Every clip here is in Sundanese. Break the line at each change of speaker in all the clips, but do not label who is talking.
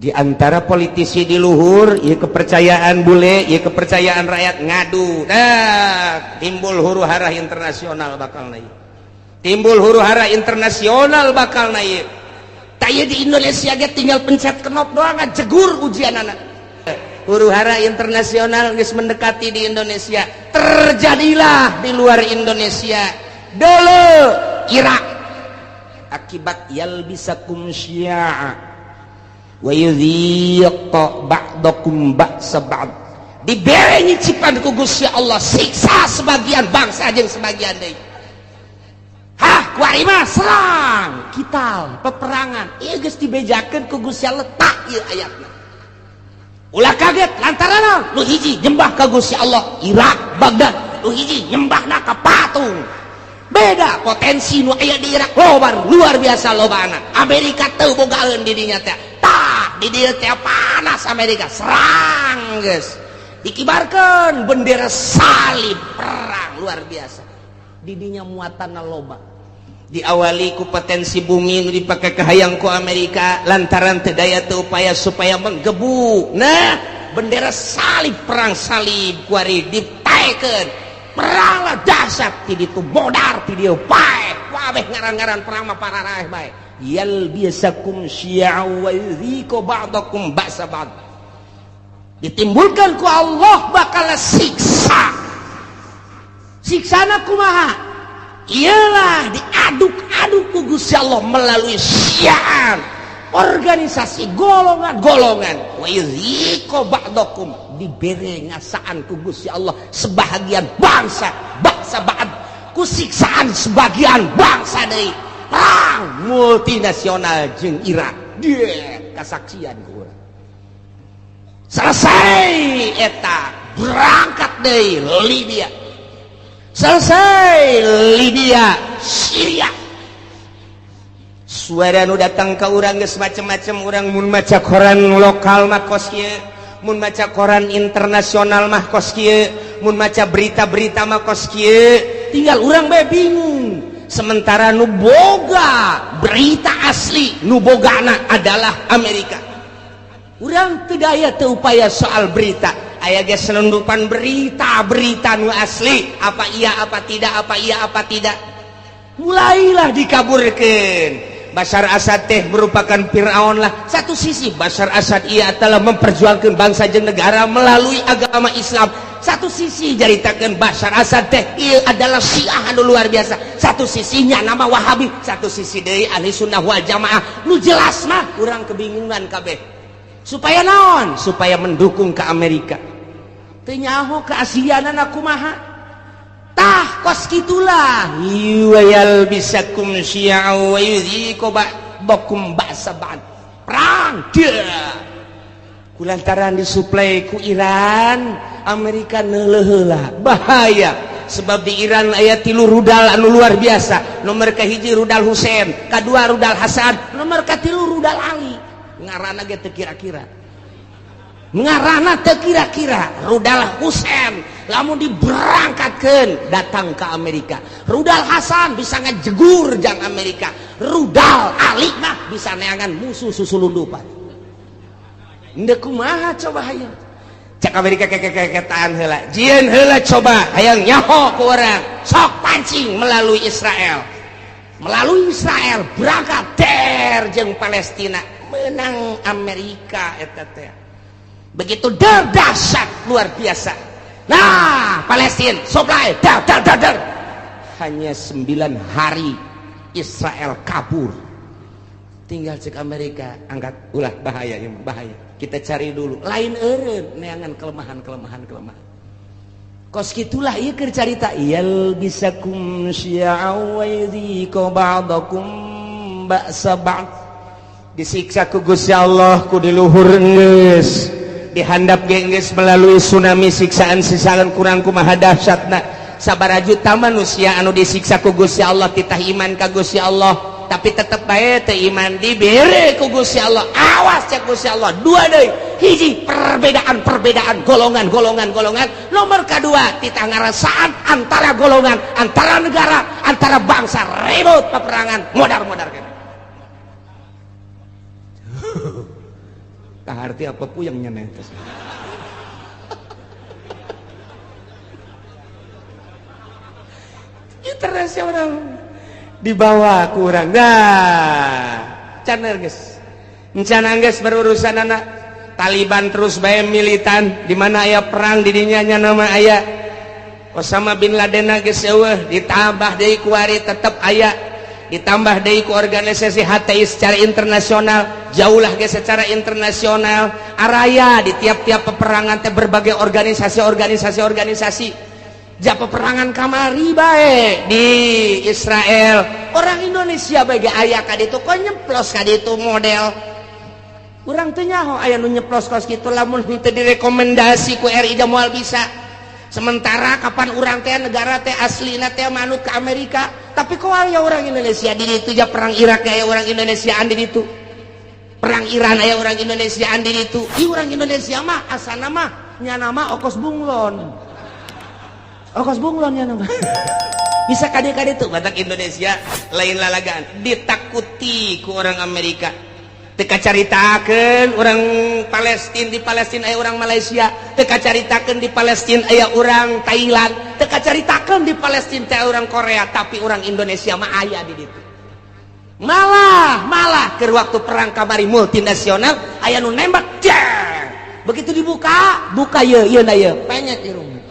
Di antara politisi di luhur, ieu kepercayaan bule, ieu kepercayaan rakyat ngadu. Timbul huru-hara internasional bakal naik. Timbul huru-hara internasional bakal naik. Taya di Indonesia ge tinggal pencet knop doang jegur ujian anak. Huru-hara internasional geus mendekati di Indonesia. Terjadilah di luar Indonesia. Dulu Irak akibat yalbisakum syi'a wa yudhiqa ba'dakum ba'sa ba'd. Dibere nyicipan ku Gusti Allah siksa sebagian bangsa jeung sebagian deui. Kuari mah serang, kital, peperangan. Ieu geus dibejakeun ku Gusti Allah tak ieu ayatna. Ulah kaget lantaran nu hiji nyembah ka Gusti Allah Irak, Baghdad, nu hiji nyembahna ka patung. Beda potensi nu aya di Irak loba luar biasa lobana. Amerika teu bogaeun di dinya teh. Tah di dieu teh panas Amerika serang geus. Dikibarkeun bendera salib perang luar biasa. Di dinya muatanna loba. Diawali ku potensi bumi nu dipake kahayang ku Amerika lantaran teu daya teu upaya supaya menggebu. Nah, bendera salib perang salib kuari dipaekeun. Perang lah dahsyat ti ditu bodar ti dieu pae. Wabeh ngaran-ngaran perang mah pararah bae. Yalbisakum syi'a wa yudhiqa ba'dakum ba'sa ba'd. Ditimbulkan ku Allah bakal siksa. Siksana kumaha? Ialah diaduk-aduk ku Gusti Allah melalui syiar organisasi golongan-golongan. Wa yudhiqa ba'dakum dibere ngasaan ku Gusti Allah sebahagian bangsa ba'd ku siksaan sebagian bangsa deui. Perang multinasional jeung Irak dia kasaksian ku urang. Selesai eta berangkat deui Libya. Selesai Libya, Syria. Suara nu datang ke urang geus macam-macam. Urang mun maca koran lokal mah kos kieu, mun maca koran internasional mah kos kieu, mun maca berita-berita mah kos kieu. Tinggal urang bae bingung. Sementara nu boga berita asli, nu bogana adalah Amerika. Urang teu daya teu upaya soal berita. Aya ge selundupan berita-berita nu asli, apa iya apa tidak, apa iya apa tidak. Mulailah dikaburkeun. Bashar Assad teh merupakan Fir'aun lah. Satu sisi Bashar Assad ia telah memperjuangkan bangsa jeung negara melalui agama Islam. Satu sisi jaritakeun Bashar Assad teh ieu adalah Syiah anu luar biasa. Satu sisinya nama Wahabi, satu sisi deui Ahli Sunnah wal Jamaah. Nu jelas mah urang kebingungan kabeh. Supaya naon? Supaya mendukung ke Amerika. Teu nyaho keasianana kumaha? Tah kos kitulah. Yalbisakum syi'a wa yudhiqa ba'dakum ba'sa ba'd. Perang dia. Kulantaran disuplai ku Iran, Amerika neuleuh heula. Bahaya. Sebab di Iran aya 3 rudal anu luar biasa. Nomor kahiji rudal Husein, kadua rudal Hasan, nomor katilu rudal Ali. Ngaranna ge teu kira-kira. Ngaranna teu kira-kira. Rudal Husein lamun diberangkatkeun datang ke Amerika. Rudal Hasan bisa ngajegur jang Amerika. Rudal Ali mah bisa neangan musuh susulundupan. Henteu kumaha coba hayang. Cak Amerika keketaan heula. Jieun heula coba hayang nyaho ku urang. Sok pancing melalui Israel. Melalui Israel berangkat der jeung Palestina. Menang Amerika eta teh. Begitu dahsyat luar biasa. Nah, Palestina supply dar. Hanya 9 hari Israel kabur. Tinggal cek Amerika angkat ulah bahaya. Kita cari dulu. Lain eureun neangan kelemahan. Kos kitulah ieu keur carita yalbisakum syi'a wa yudhiqa ba'dakum ba'sa ba'd. Disiksa ku Gusti Allah ku diluhur geus. Dihandap geus melalui tsunami siksaan kurang kumaha dahsyatna. Sabaraha juta manusia anu disiksa ku Gusti Allah titah iman ka Gusti Allah, tapi tetep bae teu iman dibere ku Gusti Allah. Awas cek Gusti Allah. Dua deui. Hiji perbedaan golongan. Nomor kedua titah ngarasaan antara golongan, antara negara, antara bangsa ribut peperangan modar-modar. kaharti apa puyeng nyeneh teh. Internasional dibawa ke urang. Nah, caner geus. Encana geus berurusan anak Taliban terus bae militan di mana aya perang di dinya nya nama aya Osama bin Laden geus eueuh ditambah deui ku ari tetep aya ditambah deui ku organisasi HTI secara internasional jauhlah ge secara internasional araya di tiap-tiap peperangan teh berbagai organisasi ja peperangan kamari bae di Israel orang Indonesia bae aya ka ditu kok nyeplos ka ditu model urang teh nyaho aya nu nyeplos kos kitu lamun teu direkomendasi ku RI da moal bisa sementara kapan urang teh negara teh aslina teh manut ke Amerika tapi kok aya orang Indonesia di ditu ja perang Irak aya orang Indonesiaan di ditu perang Iran aya orang Indonesiaan di ditu ieu urang Indonesia mah asana mah nya nama Okos Bunglon nya nama bisa kade-kade tuh batak Indonesia lain lalagaan ditakuti ku orang Amerika teka caritakeun orang Palestina di Palestina aya orang Malaysia teka caritakeun di Palestina aya orang Thailand teka caritakeun di Palestina teh orang Korea tapi orang Indonesia mah aya di ditu malah ke waktu perang kamari multinasional aya nu nembak begitu dibuka ieu da ieu penyet di rumah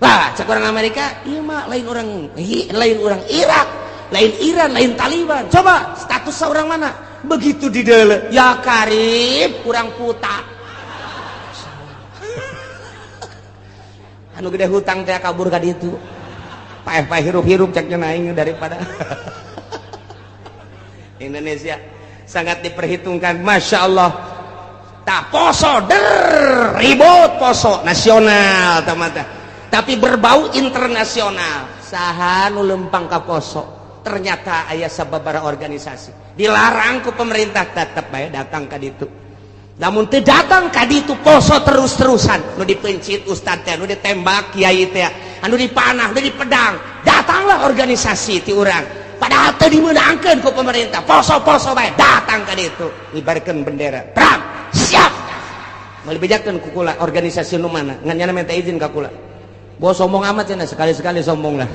lah cek orang Amerika ieu mah lain orang Irak lain Iran lain Taliban coba status seorang mana begitu di dalam ya karib kurang puta anu gede hutang teh kabur ka ditu paeh hirup-hirup ceknya naing daripada Indonesia sangat diperhitungkan Masya Allah tak poso ribut poso nasional tamata tapi berbau internasional saha nu lempang ka poso ternyata aya sababaraha organisasi dilarang ku pemerintah tetep bae datang ka ditu namun teu datang ka ditu poso terus-terusan nu dipencit ustad teh nu ditembak kiai teh anu dipanah nu dipedang datanglah organisasi ti urang padahal teu dimeunangkeun ku pemerintah poso-poso bae datang ka ditu ngibarkeun bendera perang siap meuli bejakeun ku kula organisasi nu mana ngan nyana minta izin ka kula bos sombong amat cenah sekali-sekali sombong lah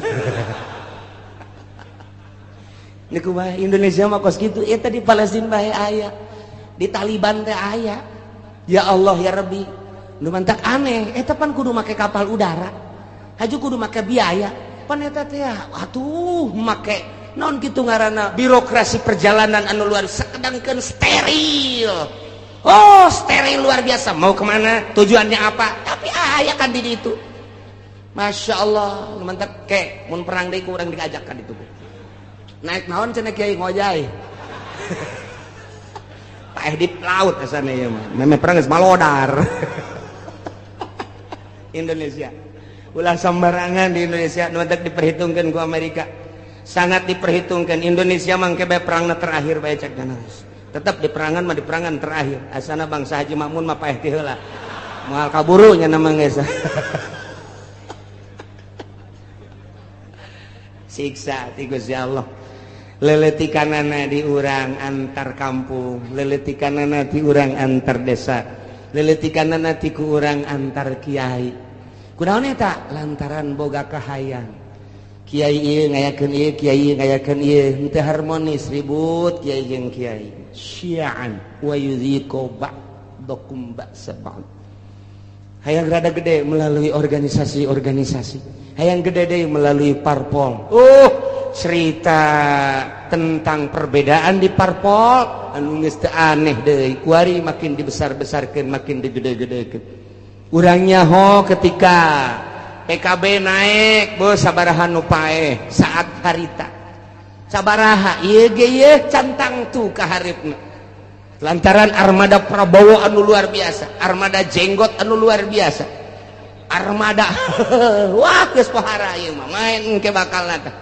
niku mah Indonesia mah kos kitu eta di Palestina bae aya di Taliban teh aya ya Allah ya Rabbi nu mantak aneh eta pan kudu make kapal udara haju kudu make biaya pan eta teh atuh make naon kitu ngaranna birokrasi perjalanan anu luar sakedangkeun steril steril luar biasa mau kemana tujuannya apa tapi aya kan di ditu Masya Allah nu mantak ke mun perang deui ku urang diajak ka ditu naik naon cenah kiai ngojay paeh di laut asana ieu mah meme perang geus malodar Indonesia ulah sembarangan di Indonesia nu dak diperhitungkeun ku Amerika sangat diperhitungkan Indonesia mangke bae perangna terakhir bae cek ganas tetap di perangan mah di perangan terakhir asana bangsa Haji Makmun mah paeh ti heula moal kaburu nya nama geus siksa ti Gusti Allah leletikanana di urang antar kampung leletikanana di urang antar desa leletikanana ti ku urang antar kiai kunaon eta lantaran boga kahayang kiai ieu ngayakeun ieu kiai ngayakeun ieu teu harmonis ribut kiai jeung kiai syi'an wa yudhiqu ba'dakum ba'sa ba'd hayang rada gede melalui organisasi hayang gede deui melalui parpol cerita tentang perbedaan di parpol anu geus teu aneh deui kuari makin dibesar-besarkeun makin digede-gedekeun urangnya ketika PKB naik bos sabaraha nu paeh saat harita sabaraha ieu ge ieu cantang tu ka hareupeuna lantaran armada Prabowo anu luar biasa armada jenggot anu luar biasa armada wah geus pohara ieu mah main ke bakalna teh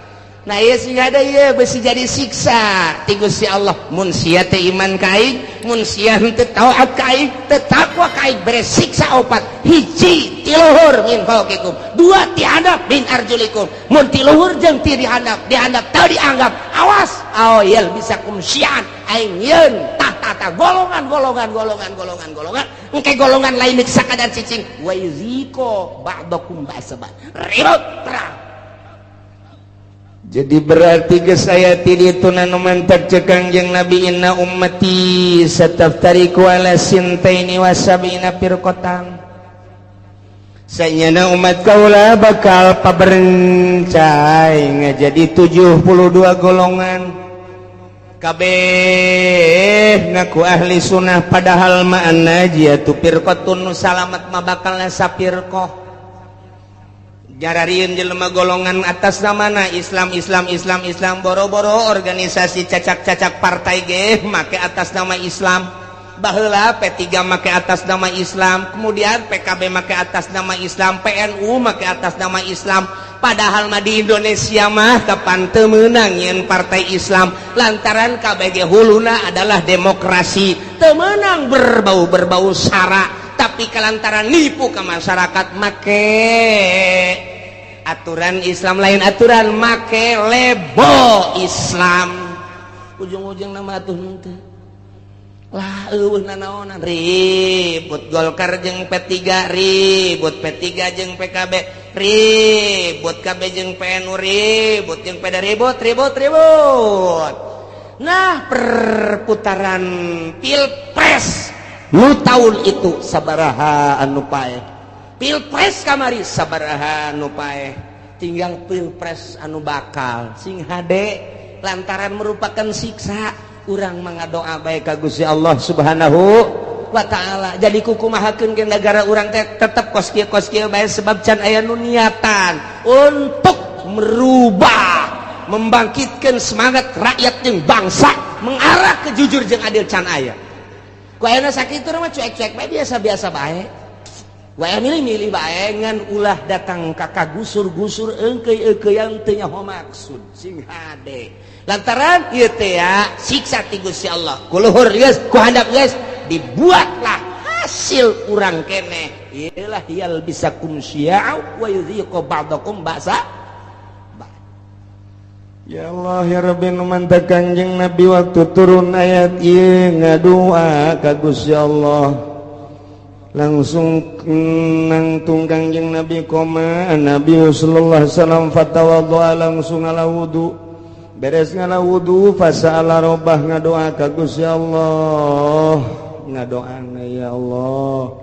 nah ieu sing ada ieu beusi jadi siksa ti Gusti Allah mun sia teh iman ka aing mun sia teu taat ka aing teu takwa ka aing bere siksa opat hiji ti luhur min fauqikum dua ti handap min arjulikum mun ti luhur jeung ti dihandap teu dianggap awas aoyel bisa kumsian aing yeun tah tata golongan engke golongan lain sakadar cicing wa yuziko ba'dakum ba'saban ribut perang. Jadi berarti geus aya ti ditu nu mantap cek Kangjeng Nabi inna ummati sataftariqu ala sintaini wa sab'ina firqatan. Sayyana umat kaula bakal paberencai ngajadi 72 golongan. Kabeh ngaku ahli sunnah padahal ma'an najiyatu firqatun nu salamat mah bakalna sapirqah. Jararieun jelema golongan atas namana Islam boro-boro organisasi cacak-cacak partai ge make atas nama Islam. Baheula P3 make atas nama Islam, kemudian PKB make atas nama Islam, PNU make atas nama Islam. Padahal mah di Indonesia mah kapan teu meunang nyeun partai Islam lantaran KBG huluna adalah demokrasi. Teu meunang berbau sara, tapi kelantaran nipu ke masyarakat make aturan Islam lain aturan, make lebo Islam. Ujung-ujung nama atuh henteu. Lah nanaonan ribut Golkar jeung P3, ribut P3 jeung PKB, ribut KB jeung PNU, ribut jeung PD, ribut. Nah perputaran pilpres nu tahun itu sabaraha anu paeh, pilpres kamari sabaraha anu paeh, tinggal pilpres anu bakal sing hade lantaran merupakan siksa. Urang mengadoa baik ka Gusti Allah Subhanahu wa ta'ala. Jadi kukumahakeun ke negara urang teh tetep kos kieu bae sebab can aya nu niatan untuk merubah, membangkitkan semangat rakyat jeung bangsa mengarah ke jujur jeung adil can aya. Ku ayeuna sakitu mah cuek-cuek bae biasa-biasa bae. Wae milih-milih bae ngan ulah datang ka gusur-gusur eungkeuy-eungkeuyan teu nyaho maksud sing hade. Lantaran ieu teh ya siksa ti Gusti Allah. Ku luhur geus, ku handap geus, dibuatlah hasil urang keneh. Iyalah yal bisakum syia'u wa yudhiqu ba'dakum ba'sa. Ya Allah ya Rabbi nu mantap Kangjeng Nabi waktu turun ayat ieu ngadua ka Gusti Allah. Langsung nangtung Kangjeng Nabi koma Nabi sallallahu alaihi wasallam fatawaddoa langsung ala wudu. Beres ngala wudu fasa'ala robah ngadoa ka Gusti Allah, ngadoana ya Allah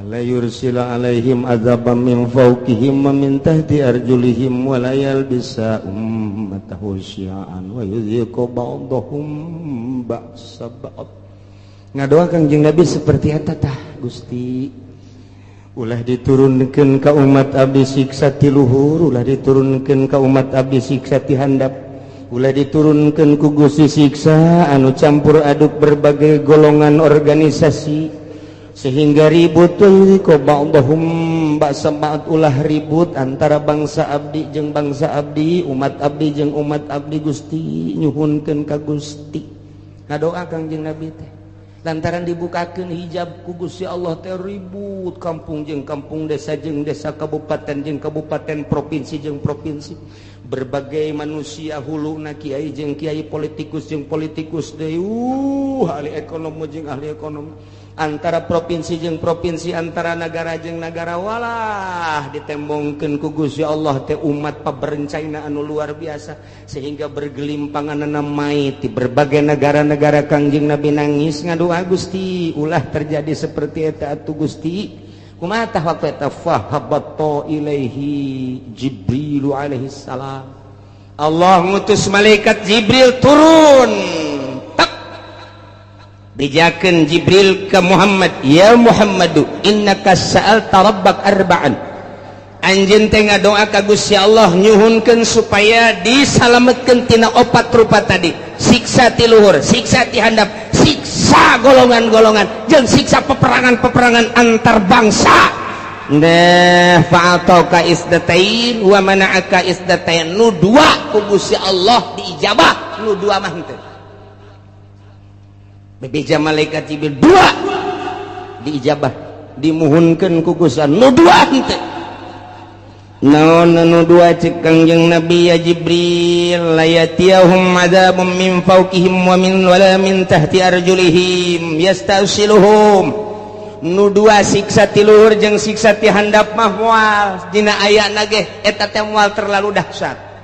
ala yursila alaihim azaban min fawqihim wa min tahti arjulihim wa la yalbisa ummatahu syi'an wa yudhiqu ba'dahum ba'sa ba'd. Ngadoa Kangjeng Nabi seperti eta tah Gusti, ulah diturunkeun ka umat abdi siksa ti luhur, ulah diturunkeun ka umat abdi siksa ti handap, ulah diturunkan ku Gusti siksa anu campur aduk berbagai golongan organisasi sehingga ribut ko ba'dahum ba'sa ba'd, ulah ribut antara bangsa abdi jeung bangsa abdi, umat abdi jeung umat abdi. Gusti nyuhunkeun ka Gusti ngadoa Kangjeng Nabi teh lantaran dibukakeun hijab ku Gusti Allah teh ribut kampung jeung kampung, desa jeung desa, kabupaten jeung kabupaten, provinsi jeung provinsi, berbagai manusia huluna kiai jeung kiai, politikus jeung politikus deui, ahli ekonomi jeung ahli ekonomi, antara provinsi jeung provinsi, antara negara jeung negara, walah ditembongkeun ku Gusti Allah teh umat paberencaina anu luar biasa sehingga bergelimpanganna mai ti berbagai negara-negara. Kangjeng Nabi nangis ngadoa Gusti ulah terjadi seperti eta atuh Gusti. Kumaha tah waktu eta fahabatta ilaihi Jibril alaihi salam, Allah ngutus malaikat Jibril turun bijakeun Jibril ke Muhammad, ya Muhammadu innaka sa'alta rabbak arba'an, anjeun teh ngadoa ka Gusti Allah nyuhunkeun supaya disalametkeun tina 4 rupa tadi, siksa ti luhur, siksa ti handap, siksa golongan-golongan jeung siksa peperangan-peperangan antar bangsa. Nah fa'atauka isdatain wa mana'aka isdatain, nu dua ku Gusti Allah diijabah, nu dua mah henteu. Bebeja malaikat Jibril dua diijabah, dimuhunkeun ku Gusti Allah, nu dua henteu. naon anu dua cek Kangjeng Nabi ya Jibril layatiyahum adzabum min fawqihim wa min tahti arjulihim yastasiluhum nu dua siksa ti luhur jeung siksa ti handap mah moal dina aya nage eta teh moal terlalu dahsyat.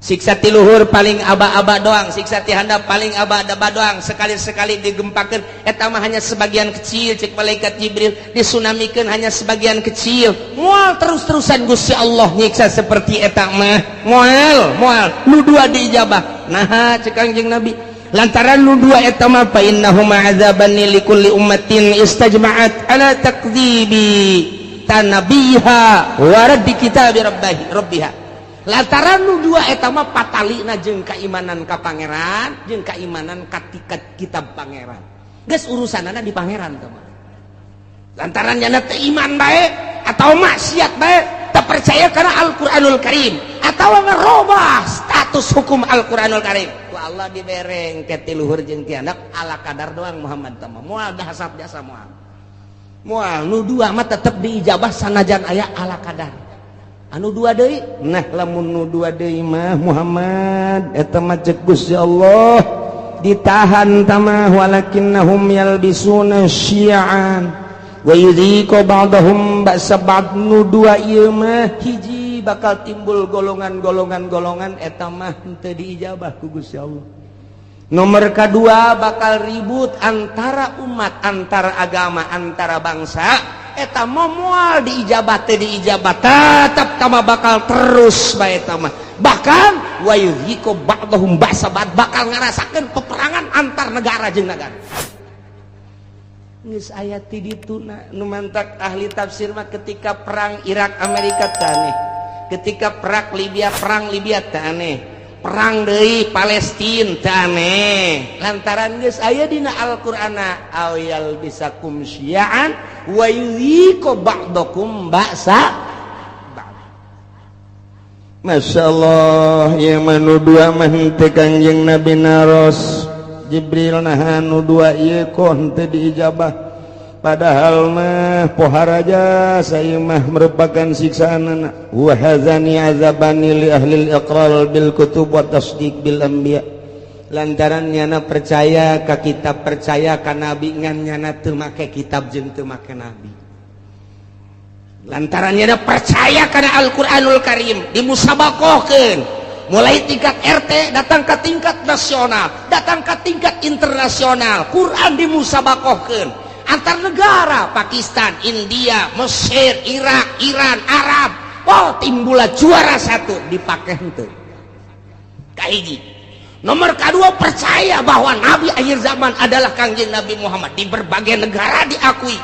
Siksa ti luhur paling aba-aba doang, siksa ti handap paling aba-aba doang, sekali-sekali digempakeun eta mah hanya sebagian kecil cek malaikat Jibril, disunamikeun hanya sebagian kecil. Moal terus-terusan Gusti Allah nyiksa seperti eta mah moal nu dua diijabah. Nah cek Kangjeng Nabi lantaran nu dua eta mah fa innahuma adzaban likulli ummatin istajma'at ala takdzibi tanabiha wa raddi kitabi rabbiha. Lantaran nu dua eta mah patalina jeung kaimanan ka pangeran jeung kaimanan ka kitab pangeran. Geus urusanana di pangeran teh mah. Lantaran nya teh iman bae atau maksiat bae, teu percaya kana Al-Qur'anul Karim atawa ngarobah status hukum Al-Qur'anul Karim. Ku Allah dibereng ke ti luhur jeung ti handap ala kadar doang Muhammad teh mah. Moal dahsyat jasa moal. Moal nu dua mah tetep diijabah sanajan aya ala kadar. Anu dua deui nah lamun nu dua deui mah Muhammad eta mah cek Gusti Allah ditahan tamah walakinnahum yalbisuna syi'an wa yudhiqu ba'dahum ba'sa ba'd. Nu dua ieu mah hiji bakal timbul golongan eta mah teu diijabah ku Gusti Allah. Nomor kedua bakal ribut antara umat, antara agama, antara bangsa. Eta moal diijabah teh diijabah tetap tama bakal terus bae eta mah. Bahkan wa yuhiqu ba'dahum ba'sa ba'd bakal ngarasakeun peperangan antar negara jeung negara. Geus aya ti dituna nu mantak ahli tafsir mah ketika perang Irak Amerika teh aneh. Ketika perang Libya teh aneh. Perang deui Palestina teh aneh. Lantaran geus aya dina Al-Qur'ana awyal bisakum syi'an wa yuhiqu ba'dakum ba'sa ba'd. Masyaallah ya manu dua mah teu Kangjeng Nabi naros Jibril nah anu dua ieu kon teu diijabah. Padahal mah poharaja saya mah merupakan siksaan wa hazani azabani li ahli al-iqrar bil kutub wa tasdiq bil anbiya. Lantaran nyana percaya ka kitab, percaya ka nabi ngan nyana teu make kitab jeung teu make nabi. Lantaran nyana percaya kana Al-Qur'anul Karim dimusabaqahkeun mulai tingkat RT datang ke tingkat nasional, datang ke tingkat internasional. Quran dimusabaqahkeun antar negara Pakistan, India, Mesir, Irak, Iran, Arab. Oh timbullah juara satu dipakai henteu. Kahiji. Nomor kedua percaya bahwa Nabi akhir zaman adalah Kangjeng Nabi Muhammad. Di berbagai negara diakui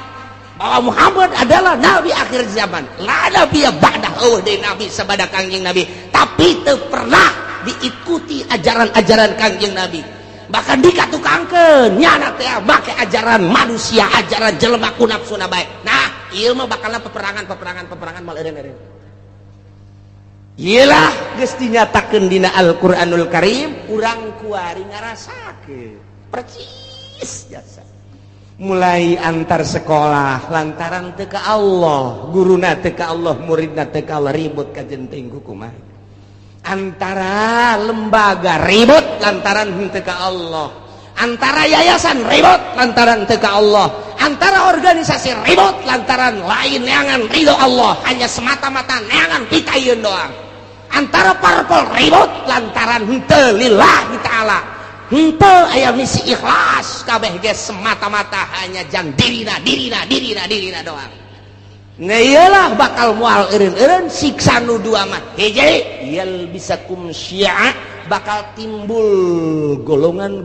bahwa Muhammad adalah Nabi akhir zaman. La nabiyya ba'dahu dari Nabi sabada Kangjeng Nabi. Tapi teu pernah diikuti ajaran-ajaran Kangjeng Nabi. Bahkan dikatukangkeun nyana teh make ajaran manusia, ajaran jelema ku nafsuna bae. Nah, ieu mah bakalna peperangan mal eureun-eureun. Iyalah geus dinyatakeun dina Al-Qur'anul Karim, urang kuari ngarasakeun. Percis jasa. Mulai antar sekolah lantaran teu ka Allah, guruna teu ka Allah, muridna teu ka Allah, ribut ka jenting kumaha. Antara lembaga ribut lantaran henteu ka Allah, antara yayasan ribut lantaran henteu ka Allah, antara organisasi ribut lantaran lain neangan ridho Allah, hanya semata-mata neangan pitayeun doang, antara parpol ribut lantaran henteu lillahi ta'ala, henteu aya misi ikhlas, kabeh ge semata-mata hanya jang dirina doang. Nah iyalah bakal mual eureun-eureun siksa nu dua mah. Hiji yal bisakum syi'a bakal timbul golongan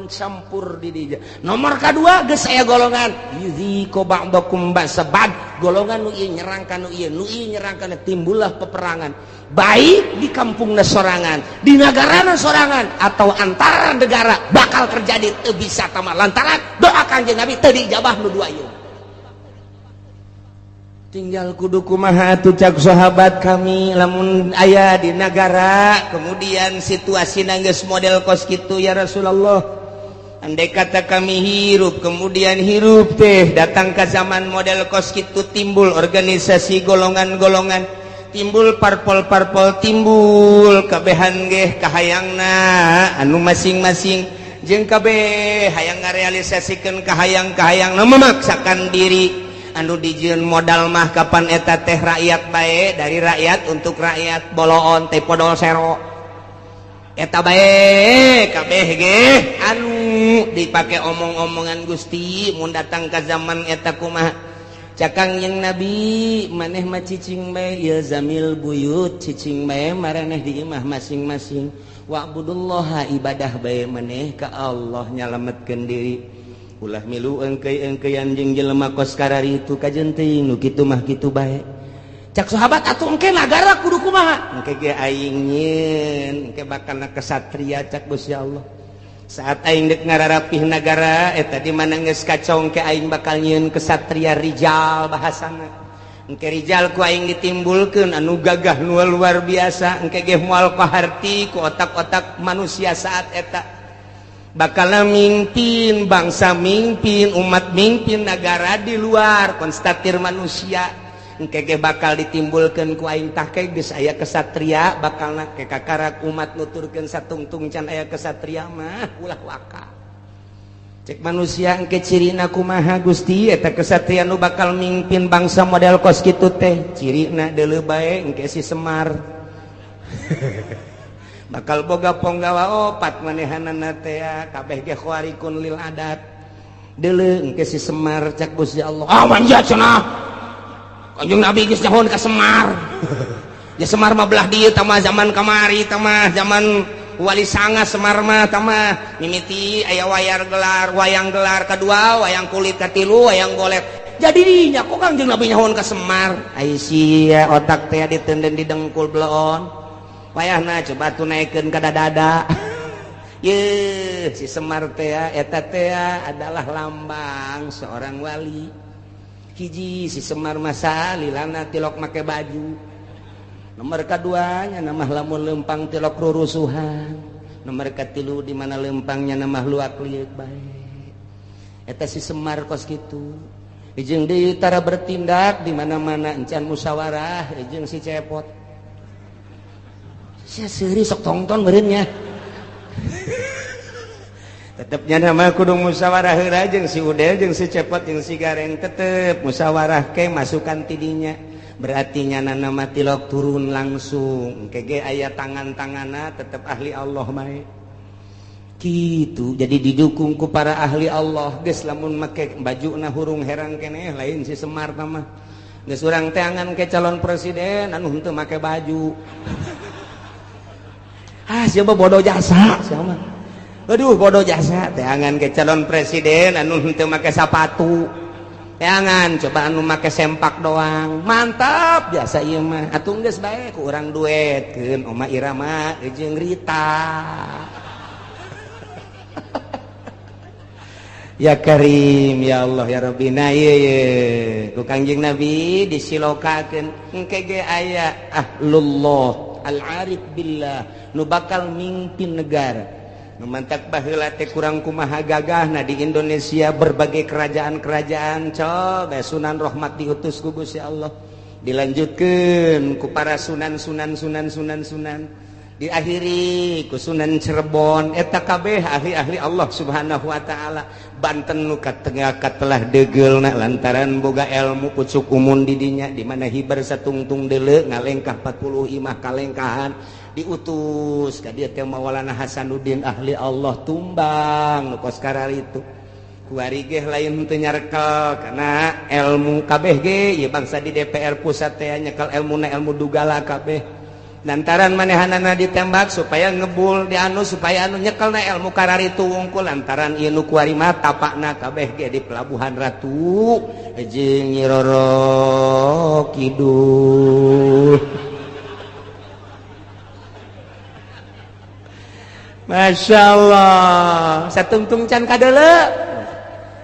campur di dieu. Nomor kedua geus aya golongan yuziqu ba'dakum ba'sa ba'd, golongan nu ieu nyerang ka nu ieu nyerang kana, timbullah peperangan. Baik di kampungna sorangan, di negarana sorangan atau antara negara bakal terjadi teu bisa tamah lantaran doa Kangjeng Nabi teu diijabah nu dua ieu. Tinggal kudu kumaha atuh cak sahabat kami lamun aya di negara kemudian situasi geus model kos kitu ya Rasulullah. andai kata kami hirup kemudian hirup teh datang ke zaman model kos kitu timbul organisasi golongan-golongan timbul parpol-parpol timbul kabehan ge kahayangna anu masing-masing jeung kabeh hayang ngarealisasikeun kahayang-kahayangna memaksakan diri anu dijieun modal mah kapan eta teh rakyat bae dari rakyat untuk rakyat boloon teh podol sero eta bae kabeh ge anu dipake omong-omongan Gusti mun datang ka zaman eta kumaha cakang yang Nabi maneh mah cicing bae ya zamil buyut cicing bae maraneh di imah masing-masing wa'budullaha ibadah bae maneh ka Allah nyalametkeun diri ulah milu engkeuy-engkeuyan jeung jelema kos karari itu kajeun teuing nu kitu mah kitu bae cak sahabat atuh engke nagara kudu kumaha engke ge aing nyieun engke bakalna kesatria cak Gusti Allah saat aing dek ngararapih nagara eta di mana geus kacau engke aing bakal nyieun kesatria rijal bahasana engke rijal ku aing ditimbulkeun anu gagah nu luar biasa engke ge moal paharti ku otak-otak manusia saat eta bakal mimpin bangsa mimpin umat mimpin negara di luar konstatir manusia engke ge bakal ditimbulkeun ku aing tah ke geus aya kesatria bakalna ke kakarak umat nuturkeun satungtung can aya kesatria mah ulah waka cek manusia engke cirina kumaha Gusti eta kesatria nu bakal mimpin bangsa model kos kitu teh cirina deuleu bae engke si Semar bakal boga ponggawa opat manehanana teh kabeh ge khawarikun lil adat deuleu engke si Semar cak Gusti Allah manjat cenah Kanjeng Nabi geus nyahon ka Semar ya Semar mah belah dieu tah zaman kamari tah zaman Wali Sanga Semar mah tah mimiti aya wayang gelar kedua wayang kulit katilu wayang golek jadi nya kok Kanjeng Nabi nyahon ka Semar ai sia otak teh ditenden di dengkul bleon wayahna coba tunaikeun ka dada ye si Semar teh eta teh adalah lambang seorang wali hiji si Semar masa lilana tilok make baju nomor kedua nya nama lamun lempang tilok rurusuhan nomor katilu di mana lempangnya nama luak liuk bae eta si Semar kos kitu jeung deui tara bertindak di mana-mana encan musyawarah jeung si cepot sia seuri sok tongton meureunnya tetepnya nama kudu musyawarah heula jeung si Udel jeung si Cepot jeung si Gareng tetep musyawarah ke masukan tidinya berarti nyana nama tilok turun langsung kege aya tangan-tanganna tetep ahli Allah bae kitu jadi didukung ku para ahli Allah geus lamun make bajuna hurung herang keneh lain si Semar tah mah geus urang teh angan ke calon presiden anu henteu make baju siapa bodoh jasa siapa aduh bodoh jasa teangan ke calon presiden anu henteu make sepatu teangan coba anu make sempak doang mantap biasa ieu mah atuh geus bae ku urang duetkeun Oma Irama jeung Rita ya Karim ya Allah ya Rabbi na ieu ku Kangjeng Nabi disilokakeun engke ge aya ahlullah al-arif billah nu bakal mimpin negara nu mantak baheula teh kurang kumaha gagahna di Indonesia berbagai kerajaan-kerajaan coba Sunan Rahmat diutus ku Gusti Allah dilanjutkeun ku para sunan diakhiri ku Sunan Cirebon eta kabeh ahli-ahli Allah Subhanahu wa taala Banten nu katengah katelah degeulna lantaran boga ilmu pucuk umun di dinya di mana hibar satungtung deuleu ngalengkah 40 imah kalengkahan diutus ka dieu teh Maulana Hasanuddin ahli Allah tumbang nu kos karari itu kuari ge lain teu nyarkel kana ilmu kabeh ge ieu bangsa di DPR pusat teh nyekel ilmuna ilmu dugala kabeh lantaran manehanana ditembak supaya ngebul di anu supaya anu nyekelna ilmu karari tu wungkul lantaran ieu nu kuari mah tapakna kabeh ge di Pelabuhan Ratu jeung Nyi Roro Kidul Masya Allah satungtung can kadeuleu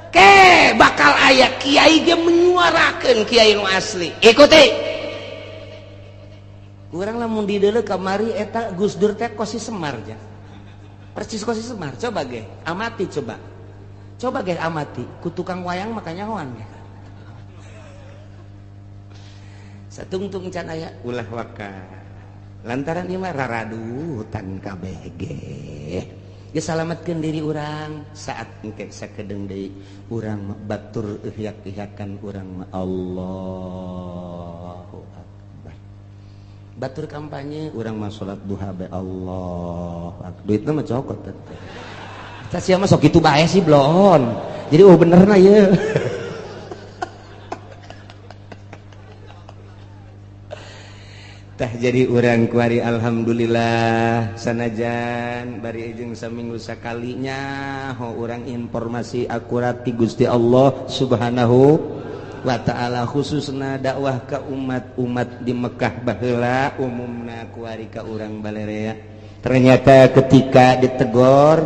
ke bakal aya kiai ge menyuarakeun kiai nu asli ikuti urang lamun di deuleu kamari eta Gus Dur teh kos si Semar ja percis Kosi Semar. Coba ge amati, coba ge amati ku tukang wayang makanya hoan ge. Satungtung can aya ulah waka lantaran ieu mah raradutan kabeh ge. Geus salametkeun diri urang saat engke sakedeung deui urang batur ihyak-ihyakan urang mah Allahu Akbar. Batur kampanye urang mah salat duha be Allahu Akbar. Duitna mah cokot teh. Eta sia mah sok kitu bae sih blon. Jadi benerna ieu. Tah jadi urang kuari alhamdulillah sanajan bari jeung saminggu sakalinya ho urang informasi akurat ti Gusti Allah Subhanahu wa taala khususna dakwah ka umat-umat di Mekah baheula umumna kuari ka urang balerea. Ternyata ketika ditegor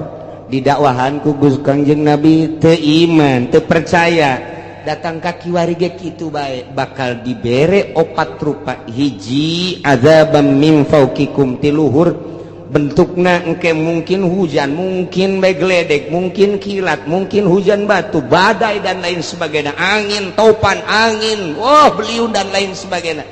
didakwahan ku Kangjeng Nabi teu iman teu percaya datang ka kiwari ge kitu bae bakal dibere opat rupa. Hiji azabam min fauqikum tiluhur bentukna engke mungkin hujan, mungkin bae gledek, mungkin kilat, mungkin hujan batu, badai dan lain sebagainya, angin topan, angin beliun dan lain sebagainya,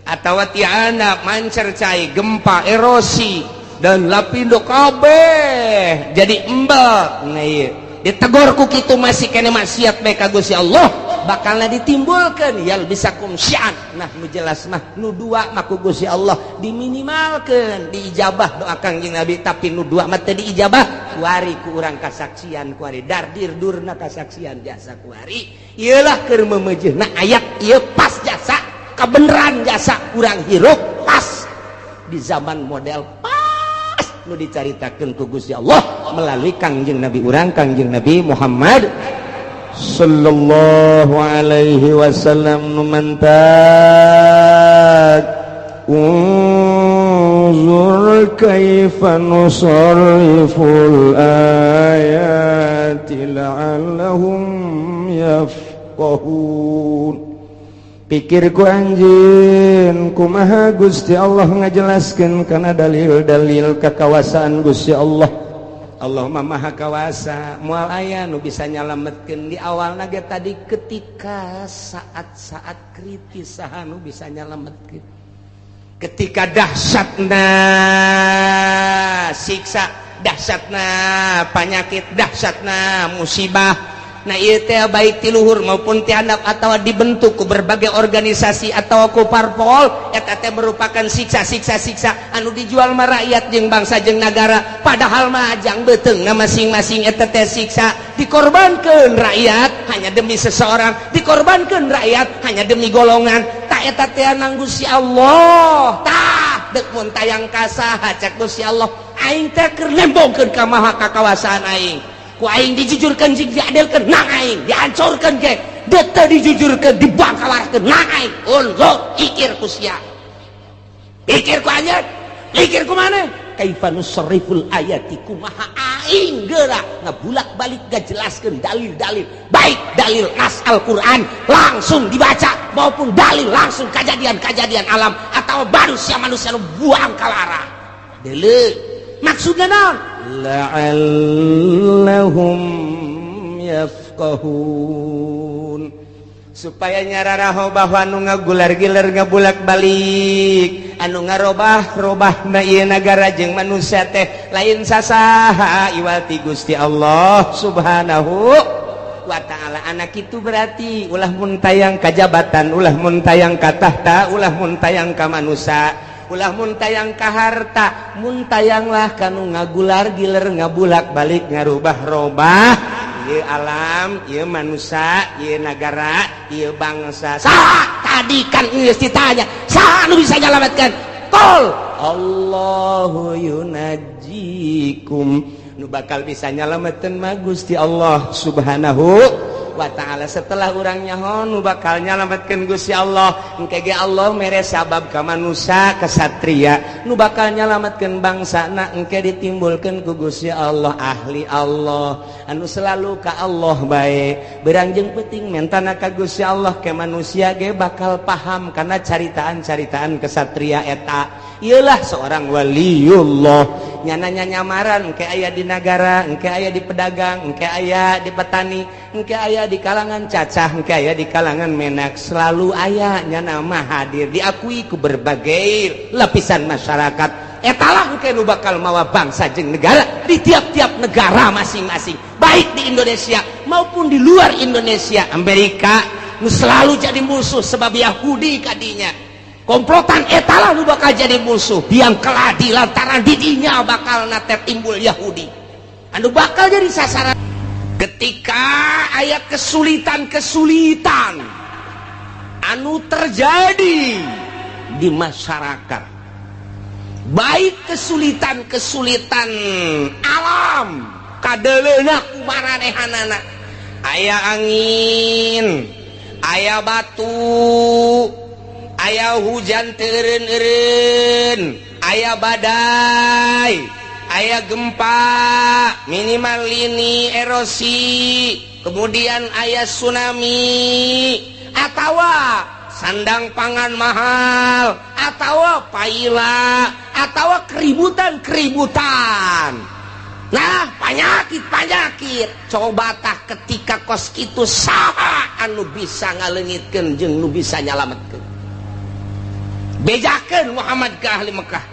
atau tiana mancercai, gempa, erosi dan lapindo kabeh jadi embek. Nah ieu ditegur ku kitu masih kene maksiat bae ka Gusti Allah bakalna ditimbulkeun yal bisakum syan. Nah nu jelas mah nu dua mah ku Gusti Allah diminimalkeun diijabah doa Kangjeng Nabi, tapi nu dua mah teu diijabah kuari ku urang kasaksian kuari dardir durna kasaksian jasa kuari ieulah keur memeujeuna ayat ieu pas jasa kabeneran jasa urang hirup pas di zaman model nu dicaritakeun ku Gusti Allah melalui Kangjeng Nabi urang Kangjeng Nabi Muhammad sallallahu alaihi wasallam nu mantat unzur kaifa nusarriful ayati la'allahum yafqahun. Pikirku anjeun kumaha Gusti Allah ngajelaskeun kana dalil-dalil kekawasaan Gusti Allah. Allah mah maha kawasa, moal aya nu bisa nyalametkeun di awalna ge tadi ketika saat-saat kritis saha nu bisa nyalametkeun. Ketika dahsyatna siksa, dahsyatna penyakit, dahsyatna musibah. Nah ieu teh baik ti luhur maupun ti handap atawa dibentuk ku berbagai organisasi atawa ku parpol eta teh merupakan siksa-siksa anu dijual mah rakyat jeung bangsa jeung nagara, padahal mah ajang beuteungna masing-masing eta teh siksa dikorbankeun rakyat hanya demi seseorang, dikorbankeun rakyat hanya demi golongan. Tah eta teh nang Gusti Allah tah deuk mun tayang ka saha cak Gusti Allah aing teh keur lembongkeun ka maha kakawasaan aing. Ku aing dijujurkeun jeung diadilkeun nang aing dihancurkeun ge deuk teu dijujurkeun dibangkalarkeun nang aing. Unzur ikir ku sia, ikir ku anjeun, ikir ku maneh kaifa nusarriful ayati kumaha aing geura ngabulak-balik ngajelaskeun dalil-dalil, baik dalil nas Al-Qur'an langsung dibaca maupun dalil langsung kejadian-kejadian alam atau manusia-manusia nu buang kalara. Deuleu maksudna naon? La'allahum yafqahun, supaya nyararaho bahwa anu ngagular-gilar ngabulak-balik anu ngarobah-robahna ieu nagara jeung manusia teh lain sasaha iwal ti Gusti Allah Subhanahu wa ta'ala. Anak itu berarti ulah mun tayang kajabatan, ulah mun tayang ka tahta, ulah mun tayang ka manusia, ulah mun tayang ka harta, mun tayanglah kanu ngagular giler ngabulak balik ngarubah-robah ieu alam, ieu manusia, ieu nagara, ieu bangsa. Saha tadi kan geus ditanya, saha nu bisa nyalametkeun? Qul Allahu yunajjikum. Nu bakal bisa nyalametkeun mah Gusti Allah Subhanahu wa ta'ala. Setelah urang nyaho nu bakal nyalametkeun Gusti Allah engke ge Allah mere sabab ka manusia kesatria, nu bakal nyalametkeun bangsana engke ditimbulkeun ku Gusti Allah ahli Allah anu selalu ka Allah bae. Beurang jeung peuting mentana ka Gusti Allah ke manusia ge bakal paham kana caritaan-caritaan kesatria eta. Iyalah seorang waliullah. Nyana nyamaran engke aya di negara, engke aya di pedagang, engke aya di petani, engke aya di kalangan cacah, engke aya di kalangan menak, selalu aya nyana mah hadir diakui ku berbagai lapisan masyarakat. Etalah engke nu bakal mawa bangsa jeung negara di tiap-tiap negara masing-masing, baik di Indonesia maupun di luar Indonesia. Amerika nu selalu jadi musuh sebab Yahudi kadinya. Komplotan etalah nu bakal jadi musuh biang keladi lantaran didinya bakal nate timbul Yahudi anu bakal jadi sasaran ketika aya kesulitan-kesulitan anu terjadi di masyarakat, baik kesulitan-kesulitan alam kadeleuna kumaranehanana, aya angin, aya batu, aya hujan teureun-eureun, aya badai, aya gempa minimal lini erosi, kemudian aya tsunami, atawa sandang pangan mahal, atawa paila, atawa keributan-keributan. Nah, panyakit-panyakit coba tah ketika kos kitu saha anu bisa ngaleungitkeun jeung nu bisa nyalametkeun. Bejakeun Muhammad ke ahli Mekah.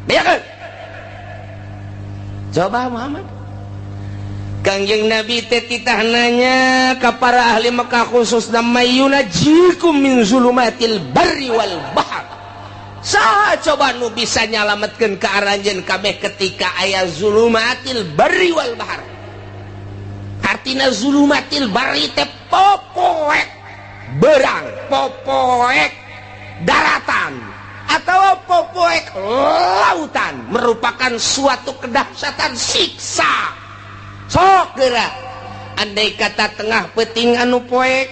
Bejakeun. Coba Muhammad. Kangjeng Nabi teh titah nanya ka para ahli Mekah khususna mayunajikum min zulumatil barri wal bahr. Saha coba nu bisa nyalametkeun ka aranjeun kabeh ketika aya zulumatil barri wal bahr. Artina zulumatil barri teh popoek berang, popoek daratan atau popoek lautan, merupakan suatu kedahsyatan siksa. Sok geura andai kata tengah peuting anu poek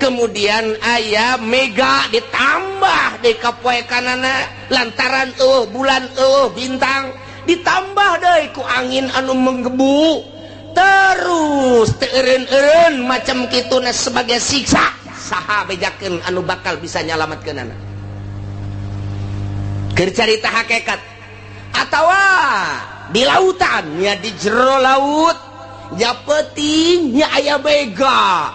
kemudian aya mega ditambah deui ka poekanana lantaran bulan bintang ditambah deui ku angin anu menggebu terus teureun-eureun macam kituna sebagai siksa. Saha bejakeun anu bakal bisa nyalametkeunana? Keur carita hakikat atawa di lautan nya di jero laut nya peuting nya aya bega.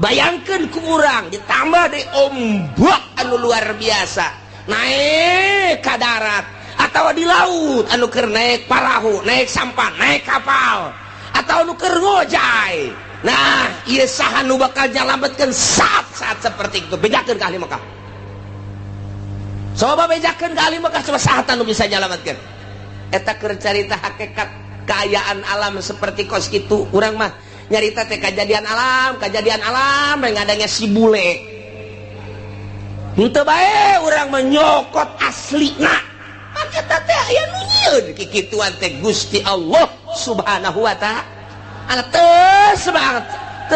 Bayangkeun ku urang ditambah deui ombak anu luar biasa naik ka darat atawa di laut anu keur naik parahu, naik sampan, naik kapal atau anu keur ngojay. Nah, ieu saha nu bakal nyalametkeun saat-saat seperti itu? Bejakeun ka ahli Mekah. Coba bejakeun ka ahli Mekah, coba saha nu bisa nyalametkeun. Eta keur carita hakikat kaayaan alam seperti kos kitu. Urang mah nyarita teh kejadian alam ngadangnya si bule. Henteu bae urang menyokot aslina. Eta teh aya nu nyieun kikituan teh Gusti Allah Subhanahu wa taala. Teu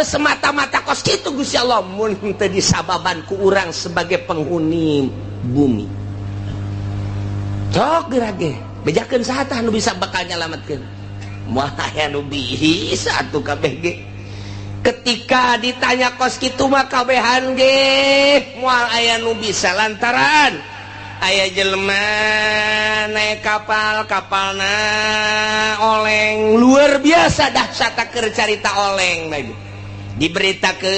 semata-mata kos kitu Gusti Allah mun teu disababan ku urang sebagai penghuni bumi. Cok gerage bejakeun saha tah nu bisa bakal nyalametkeun? Moal aya nu bisa atuh kabeh ge. Ketika ditanya kos kitu mah kabehan ge moal aya nu bisa lantaran aya jelema naik kapalna oleng luar biasa dahsyat keur carita oleng lagi. Diberitakeun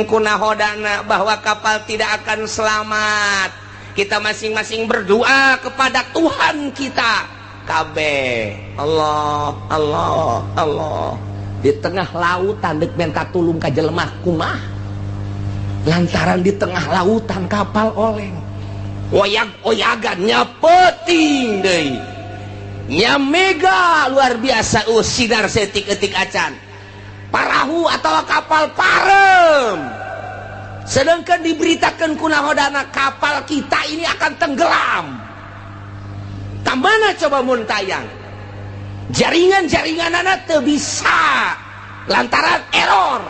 ku nahodana bahwa kapal tidak akan selamat. Kita masing-masing berdoa kepada Tuhan kita kabeh. Allah, Allah, Allah. Di tengah lautan deuk men katulung ka jelema kumaha? Lantaran di tengah lautan kapal oleng oyag-oyagan nya peuting deui nya mega luar biasa sinar setik-etik acan parahu atau kapal parem sedangkan diberitakeun ku nahodana kapal kita ini akan tenggelam. Kamana coba mun tayang jaringan-jaringanana teu bisa lantaran error.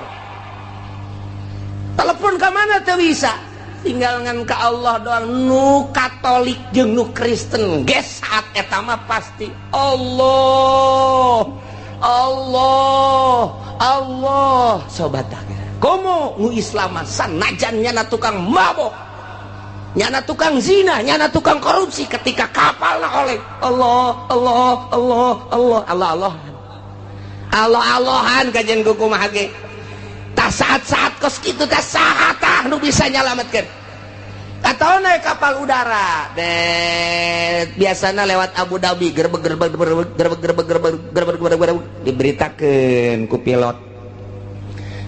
Telepon ke mana teu bisa, tinggal ngan ka Allah doang. Nu Katolik jeung nu Kristen geus saat eta mah pasti Allah Allah Allah. Sobat komo nu Islam sanajan nya tukang mabok nyana tukang zina, nyana tukang korupsi, ketika kapalna oleh Allah Allah Allah Allah Allah Allah Allah Allahan kajian kumaha ge tah saat-saat kos kitu teh saha tah nu bisa nyalametkeun atau naik kapal udara biasana lewat Abu Dhabi gerbek diberitakeun ku pilot